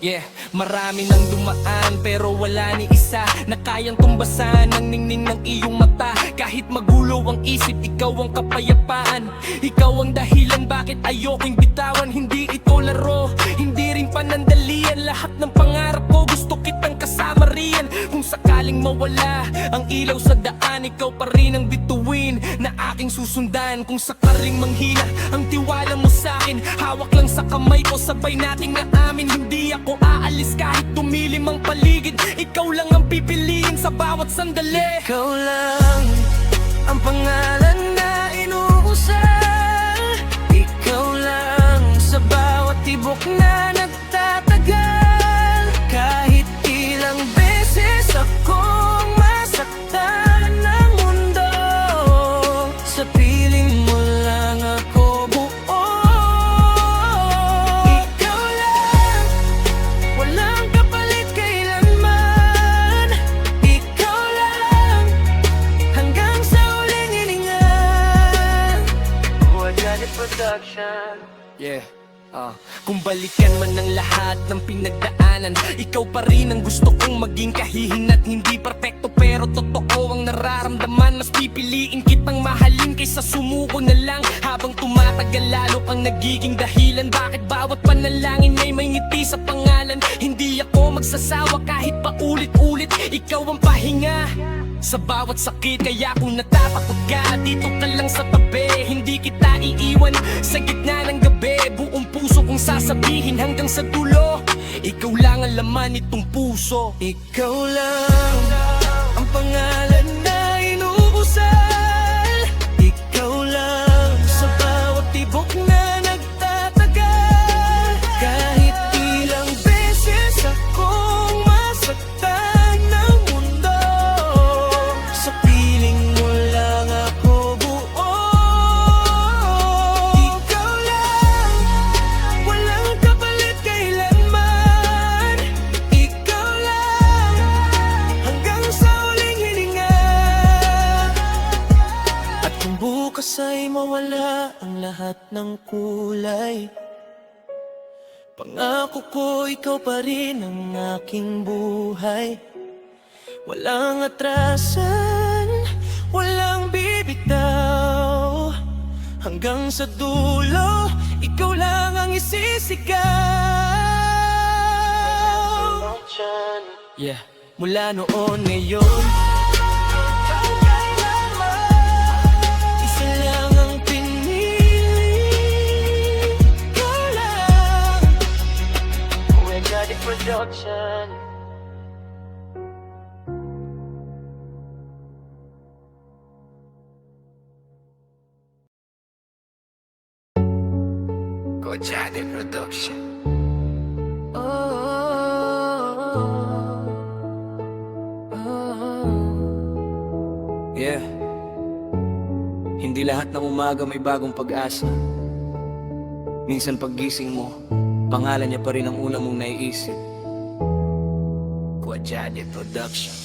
Yeah, marami nang dumaan pero wala ni isa na kayang tumbasan ang ningning ng iyong mata. Kahit magulo ang isip, ikaw ang kapayapaan. Ikaw ang dahilan bakit ayokong bitawan. Hindi ito laro, hindi rin panandalian. Lahat ng pangarap ko gusto kitang kasama riyan. Kung sakaling mawala ang ilaw sa daan, ikaw pa rin ang bituin na aking susundan. Kung sakaling manghina ang tiwala mo sa'kin, hawak lang sa kamay ko, sabay nating naamin. Hindi ako aalis kahit tumilim ang paligid. Ikaw lang ang pipiliin sa bawat sandali. Ikaw lang ang pangalan na inuusal. Ikaw lang sa bawat tibok na nagtatagal. Kahit ilang beses akong masaktan ng mundo, sa piling mo lang ako buo. Ikaw lang, walang kapalit kailanman. Ikaw lang, hanggang sa huling hininga. Kuha Daddy Production. Yeah. Kung balikan man ng lahat ng pinagdaanan, ikaw pa rin ang gusto kong maging. Kahihina't hindi perpekto pero totoo ang nararamdaman. Mas pipiliin kitang mahalin kaysa sumuko na lang. Habang tumatagal lalo kang nagiging dahilan bakit bawat panalangin ay may ngiti sa pangalan. Hindi ako magsasawa kahit paulit-ulit, ikaw ang pahinga sa bawat sakit. Kaya kung natatakot ka, dito ka lang sa tabi. Hindi kita iiwan sa gitna ng gabi. Buong puso kong sasabihin hanggang sa dulo, ikaw lang ang laman nitong puso. Ikaw lang ang pangalan na inuusal. Ikaw lang sa bawat tibok na nagtatagal. Kahit ilang beses akong masaktan ng mundo, sa piling mo lang ako buo. Ikaw lang, walang kapalit kailanman. Ikaw lang, hanggang sa huling hininga. At kung bukas ay mawala ang lahat ng kulay, pangako ko ikaw pa rin ang aking buhay. Walang atrasan, walang bibitaw. Hanggang sa dulo, ikaw lang ang isisigaw. Yeah, mula noon ngayon, Isa lang ang pinili. Ikaw lang. Kuha Daddy Production. Kojadi Production. yeah, hindi lahat ng umaga may bagong pag-asa. Minsan paggising mo, pangalan niya pa rin ang una mong naiisip. Kojadi Production.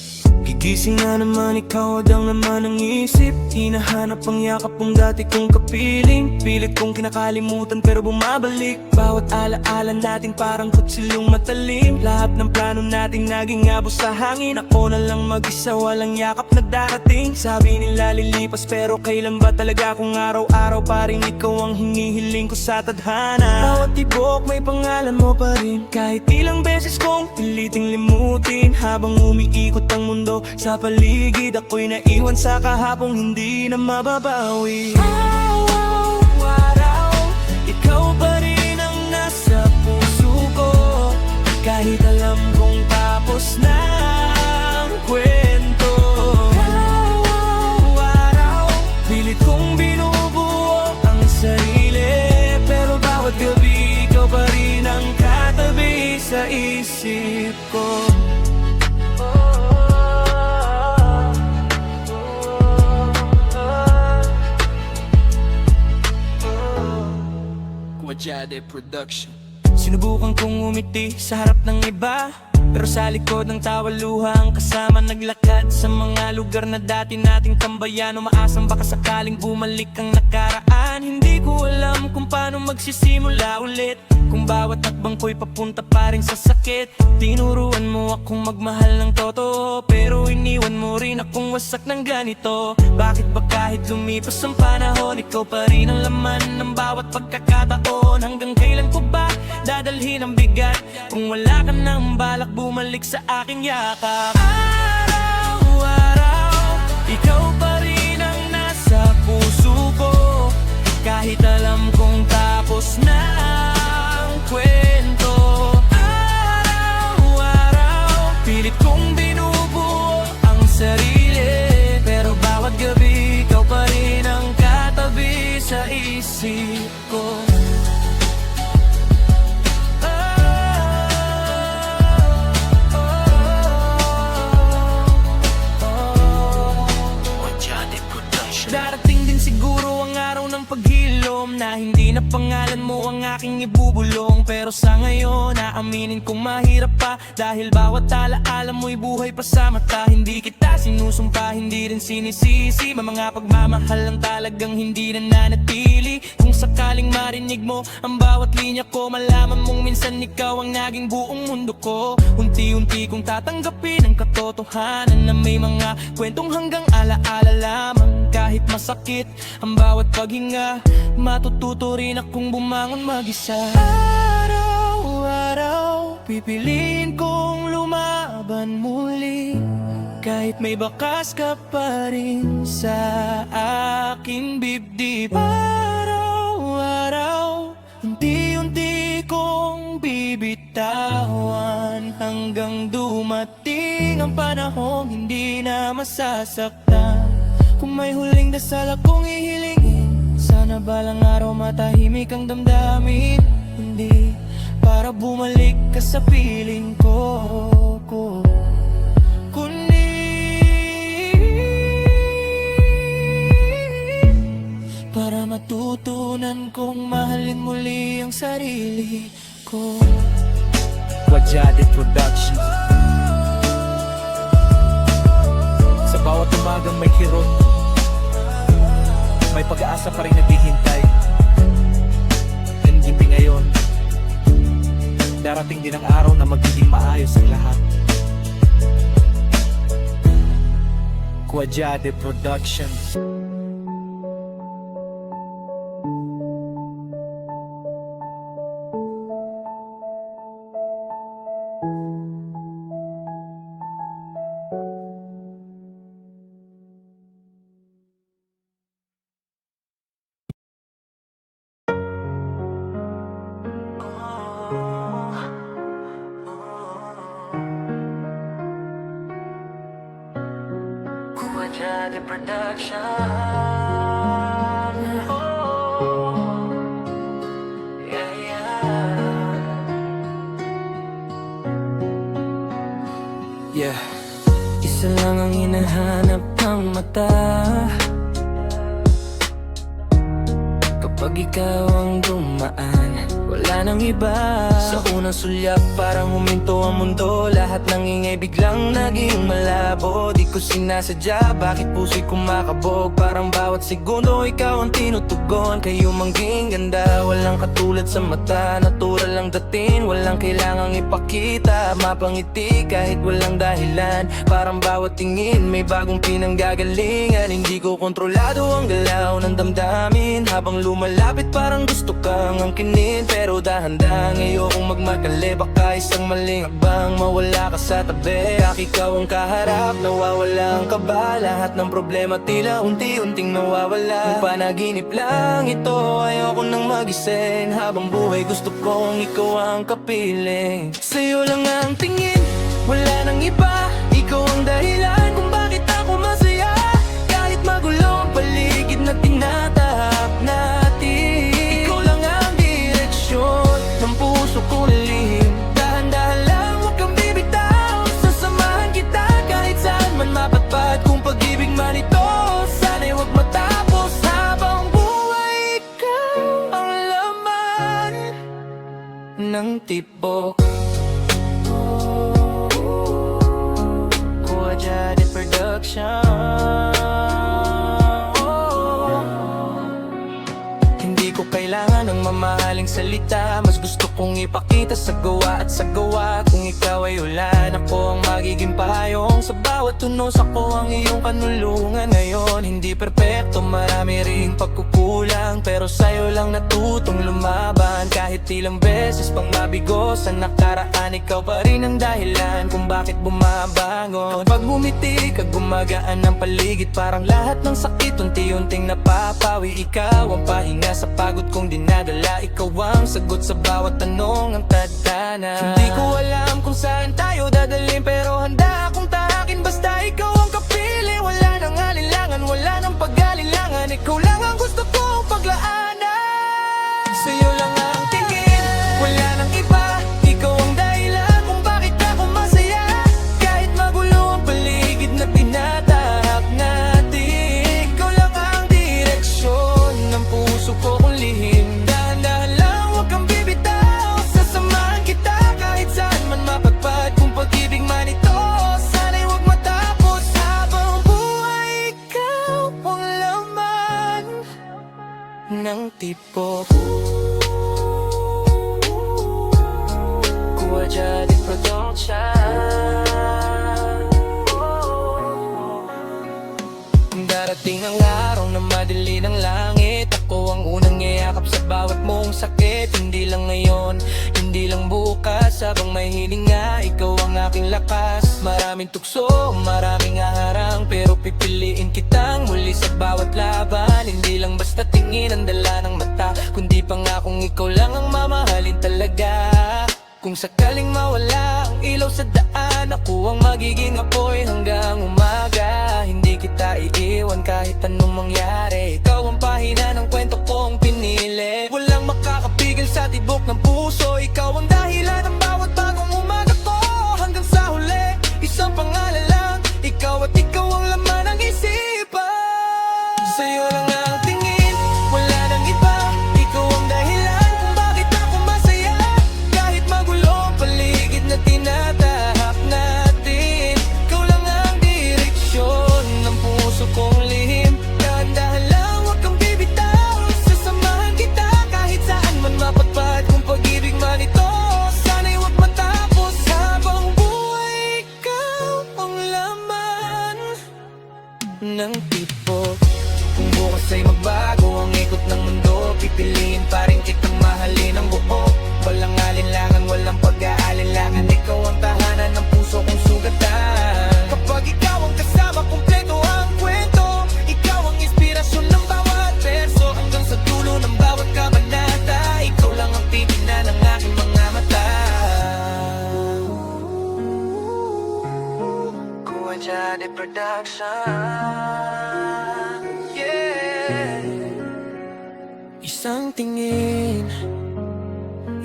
Gigising na naman, ikaw agad naman ang isip. Hinahanap ang yakap ng dati kong kapiling. Pilit kong kinakalimutan pero bumabalik. Bawat alaala natin parang kutsilong matalim. Lahat ng plano natin naging abos sa hangin. Ako na lang mag-isa, walang yakap na darating. Sabi nila lilipas pero kailan ba talaga kung araw-araw pa rin ikaw ang hinihiling ko sa tadhana. Bawat tibok may pangalan mo pa rin. Kahit ilang beses kong piliting limutin. Habang umiikot ang mundo sa paligid, ako'y naiwan sa kahapong hindi na mababawi. Araw-araw, ikaw pa rin ang nasa puso ko. Kahit alam kong tapos na ang kwento. Araw-araw, pilit kong binubuo ang sarili. Pero bawat gabi, ikaw pa rin ang katabi sa isip ko. Jade Production. Sinubukan kong umiti sa harap ng iba, pero sa likod ng tawaluha ang kasama naglakad sa mga lugar na dati nating tambayan. Umaasang baka sakaling bumalik ang nakaraan. Hindi ko alam kung paano magsisimula ulit, kung bawat takbang ko'y papunta pa rin sa sakit. Tinuruan mo akong magmahal ng totoo, pero iniwan mo rin akong wasak ng ganito. Bakit ba kahit lumipas ang panahon, ikaw pa rin ang laman ng bawat pagkakataon? Hanggang kailan ko ba dadalhin ang bigat kung wala ka nang balak bumalik sa aking yakap? Araw-araw, ikaw pa rin ang nasa puso ko. Kahit alam kong tapos na ang kwento. Araw-araw, pilit kong binubuo ang sarili. Pero bawat gabi, ikaw pa rin ang katabi sa isip ko. Darating din siguro ang araw ng paghilom na hindi na pangalan mo ang aking ibubulong. Pero sa ngayon, naaminin kong mahirap pa, dahil bawat alaala mo'y buhay pa sa mata. Hindi kita sinusumpa, hindi rin sinisisi. May mga pagmamahal lang talagang hindi na nanatili. Kung sakaling marinig mo ang bawat linya ko, malaman mong minsan ikaw ang naging buong mundo ko. Unti-unti kong tatanggapin ang katotohanan na may mga kwentong hanggang alaala lamang. Kahit masakit ang bawat paghinga, matututo rin akong bumangon mag-isa. Araw-araw, pipiliin kong lumaban muli. Kahit may bakas ka pa rin sa aking bibdib. Araw-araw, unti-unti kong bibitawan, hanggang dumating ang panahong hindi na masasaktan. Kung may huling dasal akong ihilingin, sana balang araw matahimik ang damdamin. Hindi para bumalik ka sa piling ko, kundi para matutunan kong mahalin muli ang sarili ko. Jade Production. Sa bawat umagang may kirot, may pag-aasa pa rin naghihintay. Hindi ngayon, darating din ang araw na magiging maayos ang lahat. Jade Production. Jade Production. Yeah. Isa lang ang hinahanap ng mata kapag ikaw ang dumaan. wala nang iba. Sa unang sulyap parang huminto ang mundo, lahat ng ingay biglang naging malabo. Di ko sinasadya, bakit puso'y kumakabog, parang bawat segundo ikaw ang tinutugon. Kayo mangging ganda, walang katulad sa mata, natural lang dating, walang kailangang ipakita. Mapangiti kahit walang dahilan, parang bawat tingin may bagong pinanggagalingan. Hindi ko kontrolado ang galaw ng damdamin, habang lumalapit parang gusto kang angkinin. Pero dahan-dahan ayokong magmadali, baka isang maling hakbang mawala ka sa tabi. Kaya ikaw ang kaharap, nawawala ang kaba, lahat ng problema tila unti-unting nawawala. Kung panaginip lang ito, ayoko nang magising, habang buhay gusto kong ikaw ang kapiling. Sa'yo lang ang tingin, wala nang iba, ikaw ang dahilan kung bakit ako masaya. Kahit magulo ang paligid na tinatahak natin, ikaw lang ang direksyon ng puso kong lihim. Dahan-dahan lang, huwag kang bibitaw, sasamahan kita kahit saan man mapatpad. Kung pag-ibig man ito, sana'y huwag matapos, habang buhay ikaw ang laman ng tibok. Jadi Production. Hindi ko kailangan ng mamahaling salita, mas gusto kong ipakita sa gawa at sa gawa. Kung ikaw ay ulan, ako ang magiging payong, sa bawat tunos ako ang iyong kanulungan. Ngayon hindi perpekto, marami ring pagkukulang, pero sa'yo lang natutong lumaban. Kahit ilang beses pang mabigo sa nakaraan, ikaw pa rin ang dahilan kung bakit bumabangon. Kapag bumiti ka, gumagaan ng paligid, parang lahat ng sakit unti-unting napapawi. Ikaw ang pahinga sa pagod kong dinadala, ikaw ang sagot sa bawat tanong ang tadhana. Hindi ko alam kung saan tayo dadalhin, pero handa akong tahakin basta ikaw ang kapili. Wala nang alinlangan, wala nang pag-alilangan, ikaw lang ang gusto kong paglaanan. Sa'yo lang ang tingin, wala nang iba, ikaw ang dahilan kung bakit ako masaya. Kahit magulo ang paligid na tinatahak natin, ikaw lang ang direksyon ng puso ko kung lihim. Dahan-dahan lang, huwag kang bibitaw, sasamahan kita kahit saan man mapagpad. Kung pag-ibig man ito, sana'y huwag matapos, habang buhay ikaw ang laman ng tibok. Kuha Jadi Production. Darating ang araw na madili ng langit, ako ang unang yayakap sa bawat mong sakit. Hindi lang ngayon, hindi lang bukas, habang may hininga, ikaw ang aking lakas. Maraming tukso, maraming haharang, pero pipiliin kitang muli sa bawat laban. Hindi lang basta tingin ang dala ng mata, kundi pangakong ikaw lang ang mamahalin talaga. Kung sakaling mawala ang ilaw sa daan, ako ang magiging apoy hanggang umaga. Hindi kita iiwan kahit anong mangyari, ikaw ang pahina ng kwento kong pinili. Walang makakapigil sa tibok ng puso, ikaw ang dahilan ng bawat bagong umaga ko. Hanggang sa huli, isang pangalan lang, ikaw at ikaw ang laman ng isipan. Sa'yo lang ang tingin, wala nang iba, ikaw ang dahilan kung bakit ako masaya. Kahit magulo ang paligid na tinatahak natin, ikaw lang ang direksyon ng puso kong lihim. Dahan-dahan lang, huwag kang bibitaw, sasamahan kita kahit saan man mapagpad. Kung pag-ibig man ito, sana'y huwag matapos, habang buhay ikaw ang laman ng tibok. Kung bukas ay magbago ang ikot ng mundo, pipiliin pa rin kitang mahalin ang buo. Walang alinlangan, walang pag-aalinlangan, ikaw ang tahanan ng puso kong sugatan. Kapag ikaw ang kasama, kumpleto ang kwento, ikaw ang inspirasyon ng bawat verso. Hanggang sa dulo ng bawat kabanata, ikaw lang ang titina ng aking mga mata. Kuha Jadi Production. Yeah. Isang tingin,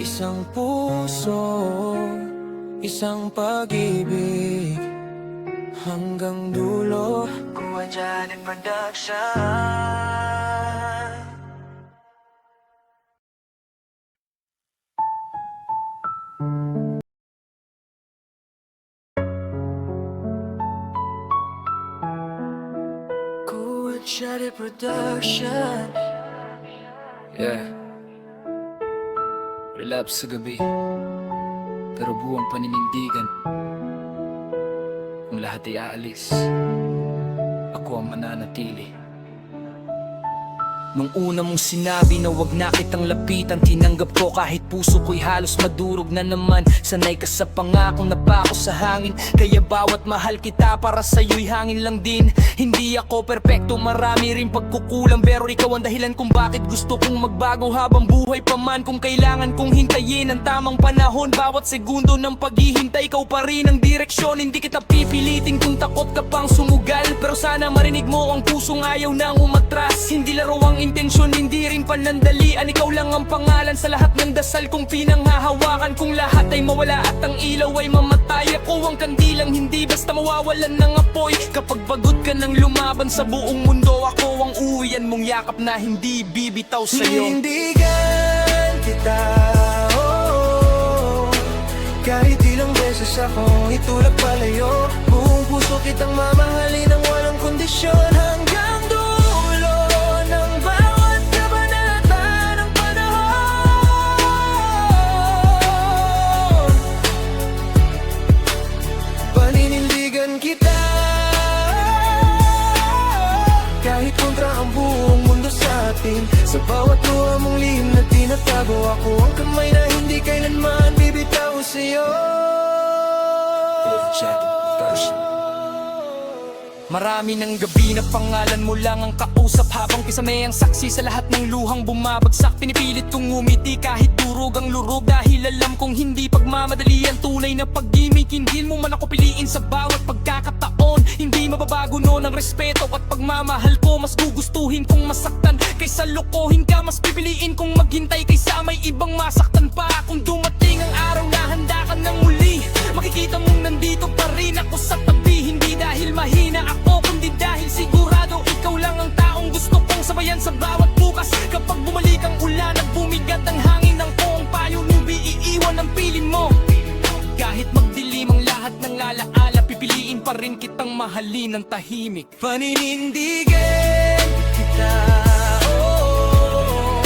isang puso, isang pag-ibig hanggang dulo. Kuha Jadi Production. Kuwat Shadi Production. Yeah. Relapse sa gabi, pero buwang paninindigan. Kung lahat ay aalis, ako ang mananatili. Nung una mong sinabi na wag na kitang lapitan, tinanggap ko kahit puso ko'y halos madurog na naman. Sanay ka sa pangakong napako sa hangin, kaya bawat mahal kita para sa'yo'y hangin lang din. Hindi ako perpekto, marami rin pagkukulang, pero ikaw ang dahilan kung bakit gusto kong magbago habang buhay pa man. Kung kailangan kong hintayin ang tamang panahon, bawat segundo ng paghihintay, ikaw pa rin ang direksyon. Hindi kita pipilitin kung takot ka pang sumugal, pero sana marinig mo ang pusong ayaw nang umatras. Hindi laro ang intensyon, hindi rin panandalian. Ikaw lang ang pangalan sa lahat ng dasal kong pinanghahawakan. Kung lahat ay mawala at ang ilaw ay mamatay, ako ang kandilang hindi basta mawawalan ng apoy. Kapag pagod ka ng lumaban sa buong mundo, ako ang uwian mong yakap na hindi bibitaw sa'yo. Hinindigan kita, oh, kahit ilang beses akong itulak palayo. Buong puso kitang mamahalin ng walang kondisyon, hanggang dulo ng bawat kabanata ng panahon. Paninindigan kita, kahit kontra ang buong mundo sa atin. Sa bawat luha mong lihim na tinatago, ako ang kamay na hindi kailanman bibitaw sa'yo. Marami ng gabi na pangalan mo lang ang kausap, habang kisame ang saksi sa lahat ng luhang bumabagsak. Pinipilit kong ngumiti kahit durog ang lurog, dahil alam kong hindi pagmamadali ang tunay na pag-ibig. Hindi mo man ako piliin sa bawat pagkakataon, hindi mababago noon ang respeto at pagmamahal ko. Mas gugustuhin kong masaktan kaysa lokohin ka, mas pipiliin kong maghintay kaysa may ibang masaktan pa. Kung dumating ang araw na handa ka ng muli, makikita mong nandito pa rin ako sa tabi. Hindi dahil mahina ako, kundi dahil sigurado ikaw lang ang taong gusto kong sabayan sa bawat bukas. Kapag bumalik ang ulan at bumigat ang hangin, ng kong payo nubi, iiwan ang piling mo. Kahit magdilim ang lahat ng alaala, pipiliin pa rin kitang mahalin ng tahimik. Paninindigan kita, oh,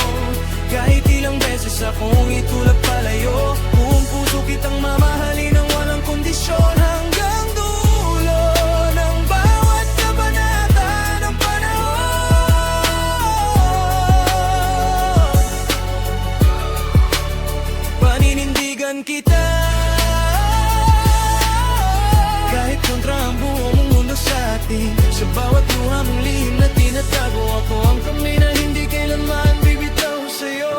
kahit ilang beses akong itulak palayo. Buong puso kitang mamahalin ng walang kondisyon, hanggang dulo ng bawat kabanata ng panahon. Paninindigan kita, kahit kontra ang buong mundo sa atin. Sa bawat luha mong lihim na tinatago, ako ang kamay na hindi kailanman bibitaw sa'yo.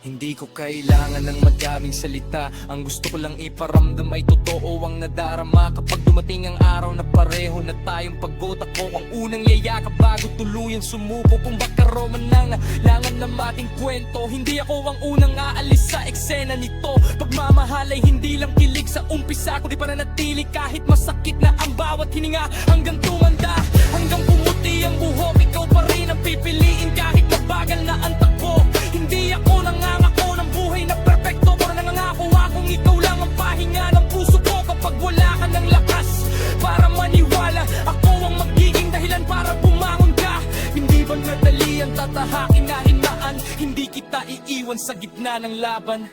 Hindi ko kailangan ng madaming salita, ang gusto ko lang iparamdam ay totoo ang nadarama. Kapag dumating ang araw na pareho na tayong pagod, ako ang unang yayakap bago tuluyang sumuko. Kung baka roman lang langan na mating kwento, hindi ako ang unang aalis sa eksena nito. Pagmamahal ay hindi lang kilig sa umpisa, kundi pananatili kahit masakit na ang bawat hininga. Hanggang tumanda, hanggang pumuti ang buhok, ikaw pa rin ang pipiliin kahit mabagal na ang takbo. Hindi ako nangangako ng buhay na perpekto, pero nangangako akong ikaw lang ang pahinga ng puso ko. Kapag wala ka ng lakas para maniwala, ako ang magiging dahilan para bumangon ka. Hindi ba madali ang tatahakin na hinaan? Hindi kita iiwan sa gitna ng laban.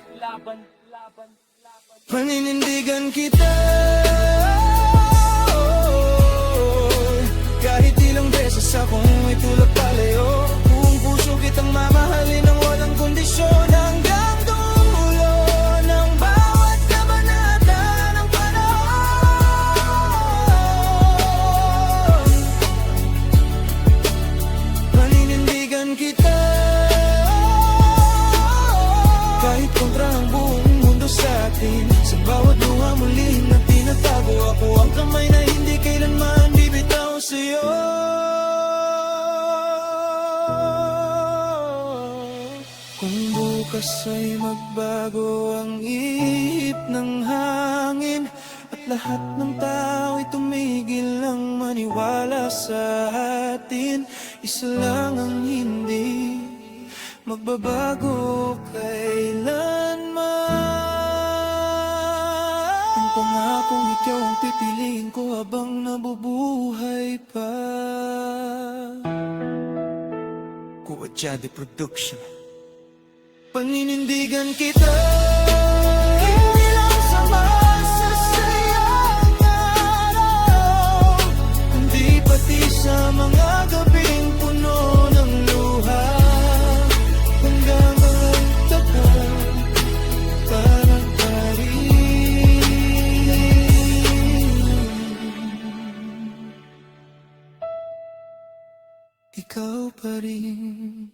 Paninindigan kita, oh, kahit ilang beses akong itulak palayo. Buong puso kitang mamahalin ng walang kondisyon, hanggang dulo ng bawat kabanata ng panahon. Paninindigan kita, kahit kontra ang buong mundo sa atin. Sa bawat luha mong lihim na tinatago, ako ang kamay na hindi kailanman bibitaw sa'yo. Kung bukas ay magbago ang ihip ng hangin, at lahat ng tao ay tumigil lang maniwala sa atin, isa lang ang hindi magbabago kailanman. Ang pangakong ikaw ang pipiliin ko habang nabubuhay pa. Kuwadyade Production. Paninindigan kita, hindi lang sa masasayang araw, kundi pati sa mga gabing puno ng luha. Hanggang ang tagal, parang parin. Ikaw pa rin.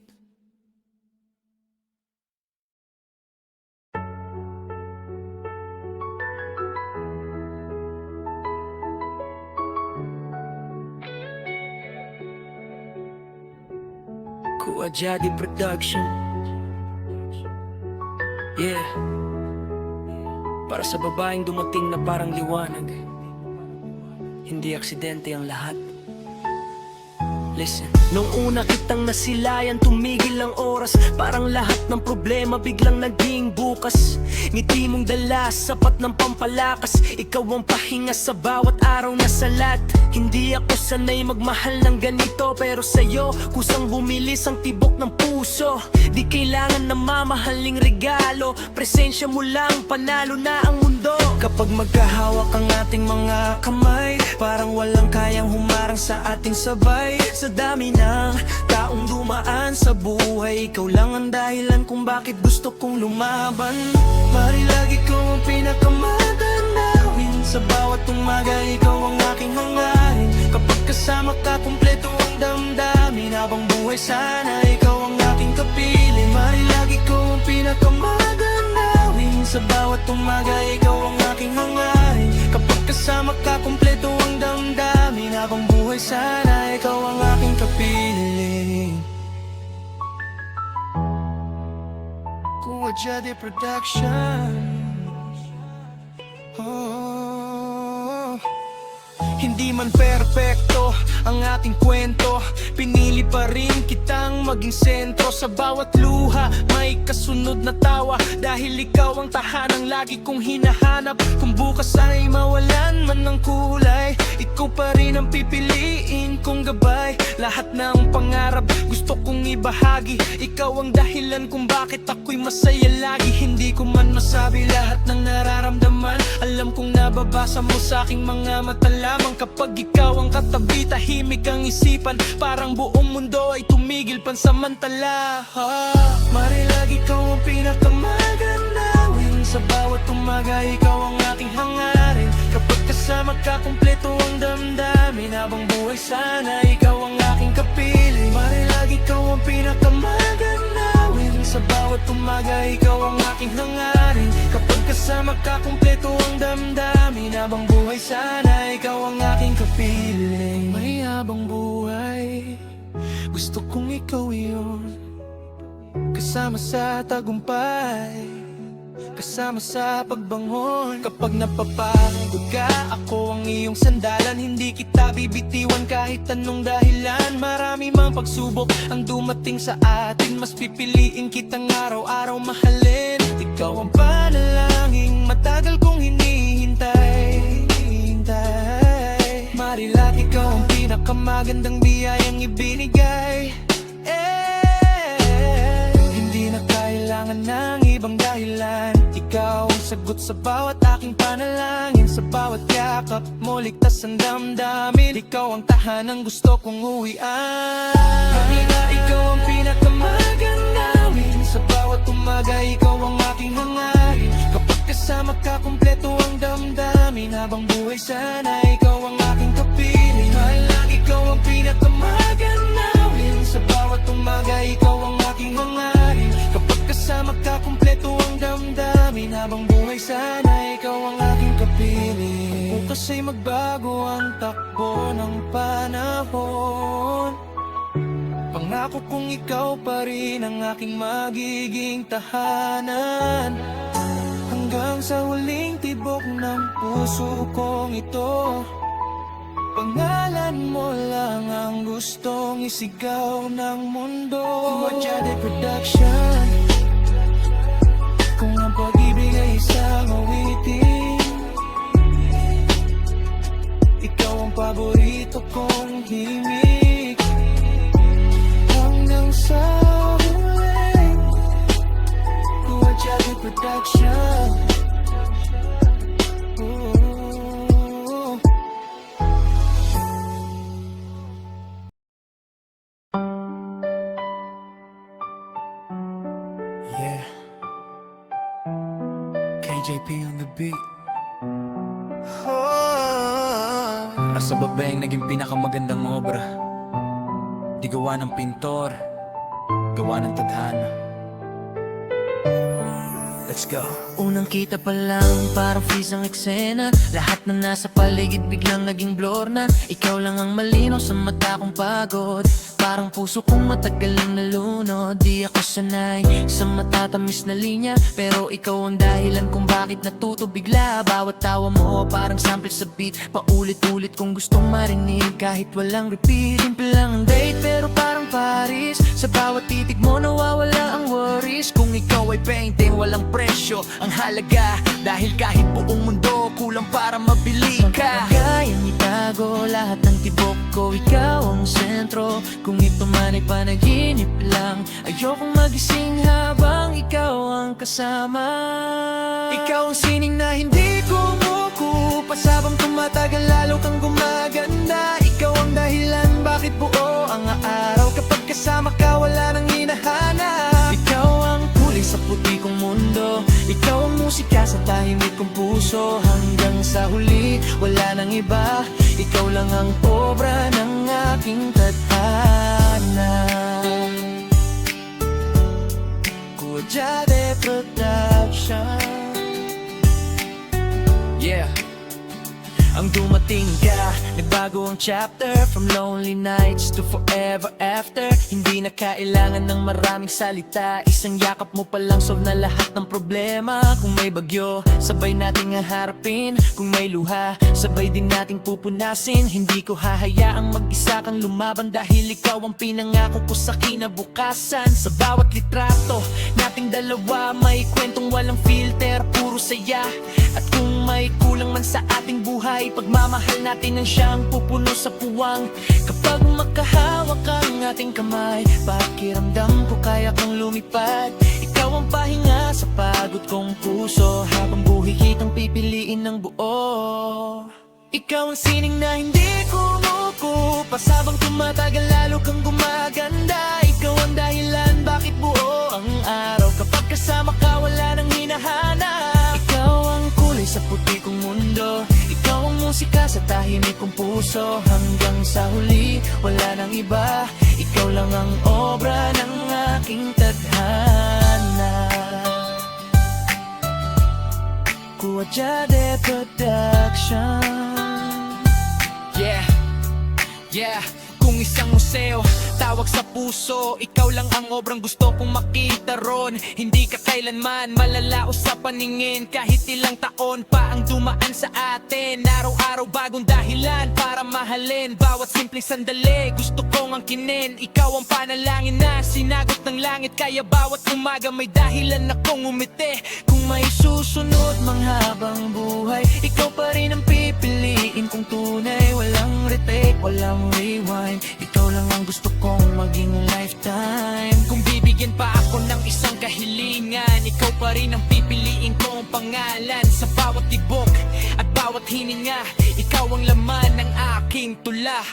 Kuwadyade Production. Yeah. Para sa babaeng dumating na parang liwanag, hindi aksidente ang lahat. Listen. Nung una kitang nasilayan, tumigil ang oras. Parang lahat ng problema biglang naging bukas. Ngiti mong dala, sapat ng pampalakas. Ikaw ang pahinga sa bawat araw na salat. Hindi ako sanay magmahal ng ganito, pero sa'yo kusang bumilis ang tibok ng puso. Di kailangan na mamahaling regalo, presensya mo lang, panalo na ang mundo. Kapag magkahawak ang ating mga kamay, parang walang kayang humarang sa ating sabay. Sa dami ng taong dumaan sa buhay, ikaw lang ang dahilan kung bakit gusto kong lumaban. Mari lagi ko ang pinakamadanawin. Sa bawat umaga, ikaw ang aking hangarin. Kapag kasama ka, kumpleto ang damdamin. Habang buhay sana, ikaw ang aking kapiling. Mari lagi ko ang pinakamadanawin. Sa bawat umaga, ikaw ang aking hangarin. Kapag kasama ka, kumpleto ang damdamin. Habang buhay sana, ikaw ang aking kapiling. Kuwadyade Production. Oh. Hindi man perpekto ang ating kwento, pinili pa rin kitang maging sentro. Sa bawat luha may kasunod na tawa, dahil ikaw ang tahanang lagi kong hinahanap. Kung bukas ay mawalan man ng kulay, ikaw pa rin ang pipiliin kong gabay. Lahat ng pangarap gusto kong ibahagi, ikaw ang dahilan kung bakit ako'y masaya lagi. Hindi ko man masabi lahat ng nararamdaman, alam kong nababasa mo sa aking mga mata lamang. Kapag ikaw ang katabi, tahimik ang isipan, parang buong mundo ay tumigil pansamantala. Mari lagi ikaw ang pinakamaganawin. Sa bawat umaga, ikaw ang aking hangarin. Kapag kasama ka, kumpleto ang damdamin. Habang buhay sana, ikaw ang aking kapiling. Mari lagi ikaw ang pinakamaganawin. Sa bawat umaga, ikaw ang aking hangarin. Kapag kasama ka, kumpleto ang damdamin. Habang buhay sana, ikaw ang aking kapiling. May habang buhay, gusto kong ikaw yun. Kasama sa tagumpay, kasama sa pagbangon. Kapag napapagod ka, ako ang iyong sandalan. Hindi kita bibitiwan kahit anong dahilan. Marami mang pagsubok ang dumating sa atin, mas pipiliin kitang araw-araw mahalin. Ikaw ang panalangin, matagal kong hinihintay. Marilat ikaw ang pinakamagandang biyayang ibinigay. Hindi na kailangan ng ibang dahilan. Ikaw ang sagot sa bawat aking panalangin. Sa bawat yakap mo, ligtas ang damdamin. Ikaw ang tahanang gusto kong uwian. Kanina ikaw ang pinakamagandawin. Sa bawat umaga, ikaw ang aking hangarin. Kapag kasama ka, kumpleto ang damdamin. Habang buhay sana, ikaw ang aking kapiling. Mahal lagi ikaw ang pinakamagandawin. Sa bawat umaga, ikaw ang aking hangarin. Kapag kasama ka, kumpleto ang damdamin. Habang buhay sana, ikaw ang aking kapiling. Bukas ay magbago ang takbo ng panahon. Pangako kong ikaw pa rin ang aking magiging tahanan. Hanggang sa huling tibok ng puso kong ito, Pangalan mo lang ang gustong isigaw ng mundo. Wajade Production. Kung ang pag-ibig ay isang awitin, ikaw ang paborito kong himig. Hanggang sa huli, Wajade Production. Yeah, KJP on the beat. Asa babaeng naging pinakamagandang obra, di gawa ng pintor, gawa ng tadhana. Let's go. Unang kita pa lang, parang freeze ang eksena. Lahat na nasa paligid biglang naging blur na. Ikaw lang ang malinaw sa mata kong pagod. Parang puso kong matagal ang nalunod. Di ako sanay sa matatamis na linya, pero ikaw ang dahilan kung bakit natuto bigla. Bawat tawa mo parang sample sa beat, paulit-ulit kung gustong marinig kahit walang repeat. Simple lang ang date pero parang Paris. Sa bawat titig mo nawawala ang worries. Kung ikaw ay painting walang presyo ang halaga, dahil kahit buong mundo kulang para mabili ka. Kayang itago lahat ng tibok ko, ikaw ang sentro. Kung ito man ay panaginip lang, ayokong magising habang ikaw ang kasama. Ikaw ang sining na hindi kumukupas, habang tumatagal lalo kang gumaganda. Ikaw ang dahilan bakit buo ang araw, kapag kasama ka wala nang hinahanap. Ikaw ang kulay sa puti kong mundo, ikaw ang musika sa tahimik kong puso. Hanggang sa huli wala nang iba, ikaw lang ang obra ng aking tadhana. Wajade Production. Yeah. Ang dumating ka, nagbago ang chapter, from lonely nights to forever after. Hindi na kailangan ng maraming salita, isang yakap mo palang solve na lahat ng problema. Kung may bagyo, sabay nating haharapin. Kung may luha, sabay din nating pupunasin. Hindi ko hahayaang mag-isa kang lumaban, dahil ikaw ang pinangako ko sa kinabukasan. Sa bawat litrato nating dalawa, may kwentong walang filter, puro saya. At kung may kulang man sa ating buhay, pagmamahal natin ang siyang pupuno sa puwang. Kapag makahawak ang ating kamay, pakiramdam ko kaya kang lumipad. Ikaw ang pahinga sa pagod kong puso, habang buhay kitang pipiliin ng buo. Ikaw ang sining na hindi kumukupas, habang tumatagal lalo kang gumaganda. Ikaw ang dahilan bakit buo ang araw, kapag kasama ka wala nang hinahanap. Ikaw ang kulay sa puti kong mundo, ikaw ang musika sa tahimik kong puso. Hanggang sa huli wala nang iba, ikaw lang ang obra ng aking tadhana. Wajade Production. Yeah, yeah. Kung isang museo, tawag sa puso, ikaw lang ang obrang gusto kong makita ron. Hindi ka kailanman malalao sa paningin, kahit ilang taon pa ang dumaan sa atin. Araw-araw bagong dahilan para mahalin, bawat simpleng sandali gusto kong angkinin. Ikaw ang panalangin na sinagot ng langit, kaya bawat umaga may dahilan akong umiti. Kung may susunod mang habang buhay, ikaw pa rin ang pipiliin kong tunay. Walang retake, walang rewind, ikaw lang ang gusto kong maging lifetime. Kung bibigyan pa ako ng isang kahilingan, ikaw pa rin ang pipiliin kong pangalan. Sa bawat tibok at bawat hininga, ikaw ang laman ng aking tula.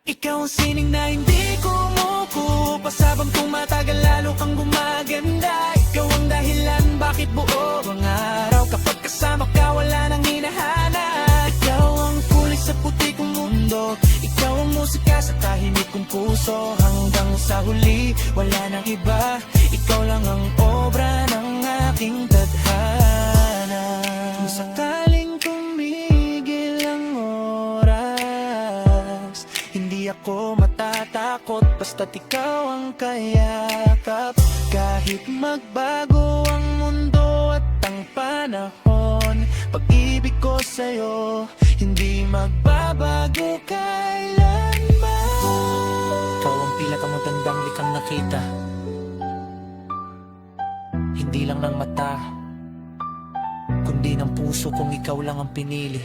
Ikaw ang sining na hindi kumukupas, habang tumatagal lalo kang gumaganda. Ikaw ang dahilan bakit buo ang araw, kapag kasama ka wala nang hinahanap. Ikaw ang kulay sa puti kong mundo, ikaw ang musika sa tahimik kong puso. Hanggang sa huli wala nang iba, ikaw lang ang obra ng aking tadhana. Kung sakaling tumigil ang oras, hindi ako matatakot, basta't ikaw ang kayakap. Kahit magbago ang mundo at ang panahon, pag-ibig ko sa'yo hindi magbabago kailanman. Ikaw ang pinakamagandang likang nakita, hindi lang ng mata, kundi ng puso kung ikaw lang ang pinili.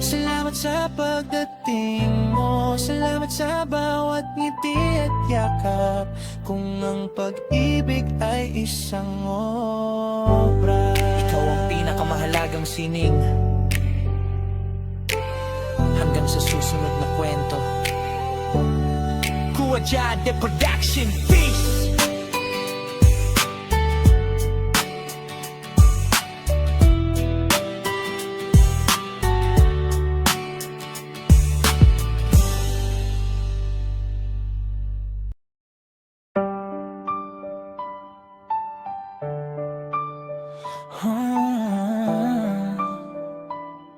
Salamat sa pagdating mo, salamat sa bawat ngiti at yakap. Kung ang pag-ibig ay isang obra, Ikaw ang pinakamahalagang sining, hanggang sa susunod na kwento. Kuwajade Production, peace!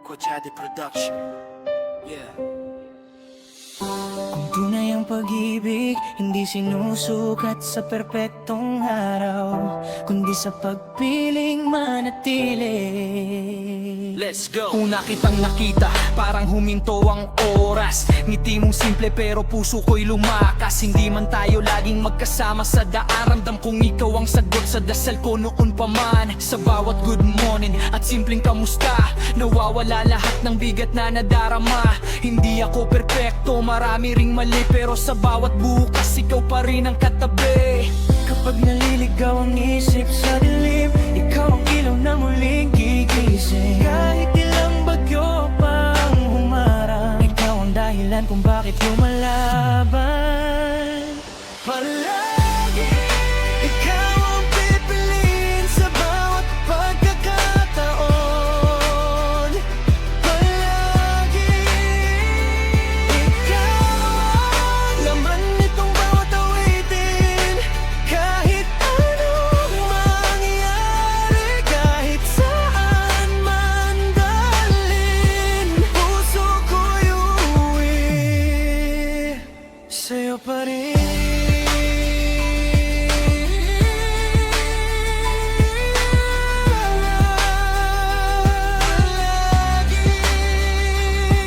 Kuwajade Production. Yeah. kung tunay ang pag-ibig, hindi sinusukat sa perpektong araw, kundi sa pagpiling manatili. Let's go! Una kitang nakita, parang huminto ang oras. Ngiti mong simple pero puso ko'y lumakas. Hindi man tayo laging magkasama sa daan, ramdam kong ikaw ang sagot sa dasal ko noon pa man. Sa bawat good morning at simpleng kamusta, nawawala lahat ng bigat na nadarama. Hindi ako perpekto, marami ring mali, pero sa bawat bukas ikaw pa rin ang katabi. Kapag naliligaw ang isip sa dilim, ikaw ang ilaw na muling gigising. Kahit ilang bagyo pang humarang, ikaw ang dahilan kung bakit lumalaban. Palagi, ikaw ang pipiliin sa bawat pagkakataon. Palagi, ikaw ang laman nitong bawat awitin. Kahit anong mangyari, kahit saan man dalhin, puso ko'y uuwi sa'yo pa rin.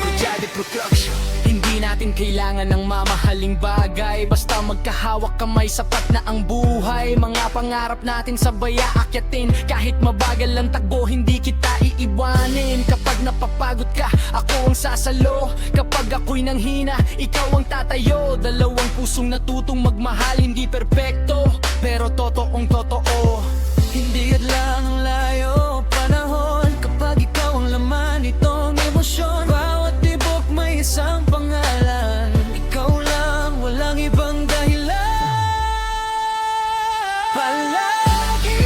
Kuwajade Production. Hindi natin kailangan ng mamahaling bagay, basta magkahawak kamay, sapat na ang buhay. Mga pangarap natin sabay aakyatin, kahit mabagal ang takbo, hindi kita iiwanin. Kapag napapagod ka, ako ang sasalo. Kapag ako'y nanghina, ikaw ang tatayo. Dalawang pusong natutong magmahal, hindi perpekto, pero totoong totoo. Hindi hadlang ang layo panahon, kapag ikaw ang laman nitong emosyon. Bawat tibok may isang pangalan, ikaw lang, walang ibang dahilan. Palagi,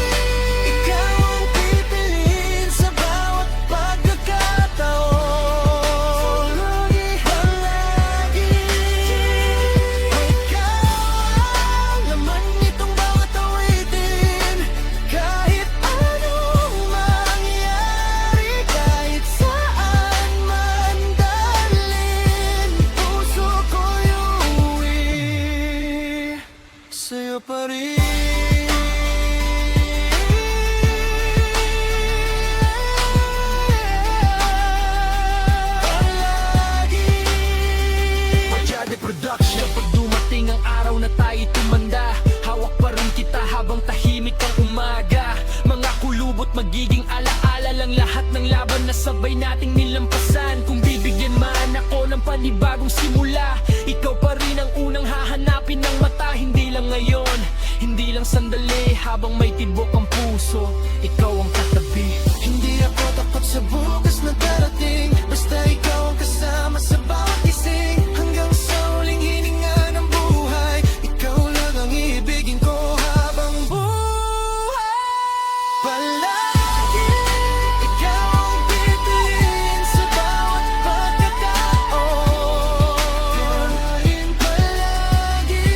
ikaw ang pipiliin sa bawat pagkakataon. Palagi, ikaw ang laman nitong bawat awitin. Kahit anong mangyari, kahit saan man dalhin, puso ko'y uuwi sa'yo pa rin. Palagi, Kuwajade Production. Pag dumating ang araw na tayo'y tumanda, hawak pa rin kita habang tahimik ang umaga. Mga kulubot magiging alaala lang lahat ng laban na sabay nating nilampasan. Kung bibigyan man ako ng panibagong simula, ikaw pa rin ang unang hahanapin ng mata. Hindi lang ngayon, hindi lang sandali, habang may tibok ang puso, ikaw ang katabi. hindi ako takot sa bukas na darating, basta ikaw ang kasama sa bawat gising. Hanggang sa huling hininga ng buhay, ikaw lang ang iibigin ko habang buhay. Palagi, ikaw ang pipiliin sa bawat pagkakataon. Palagi,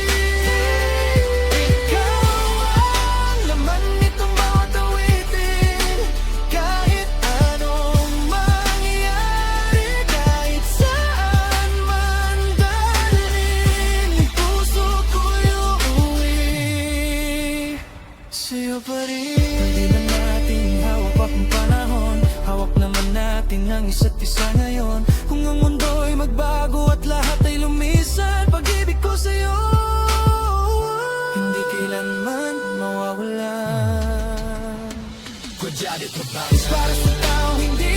ikaw ang laman nitong bawat awitin. Kahit anong mangyari, kahit saan man dalhin, puso ko'y uuwi sa'yo pa rin. Pwede na natin hawak ang panahon, hawak naman natin ang ang isa't isa ngayon. Kung ang mundo'y magbago at lahat ay lumisan, pag-ibig ko sa'yo hindi kailanman mawawala. Kudyali Production. Para sa taong hindi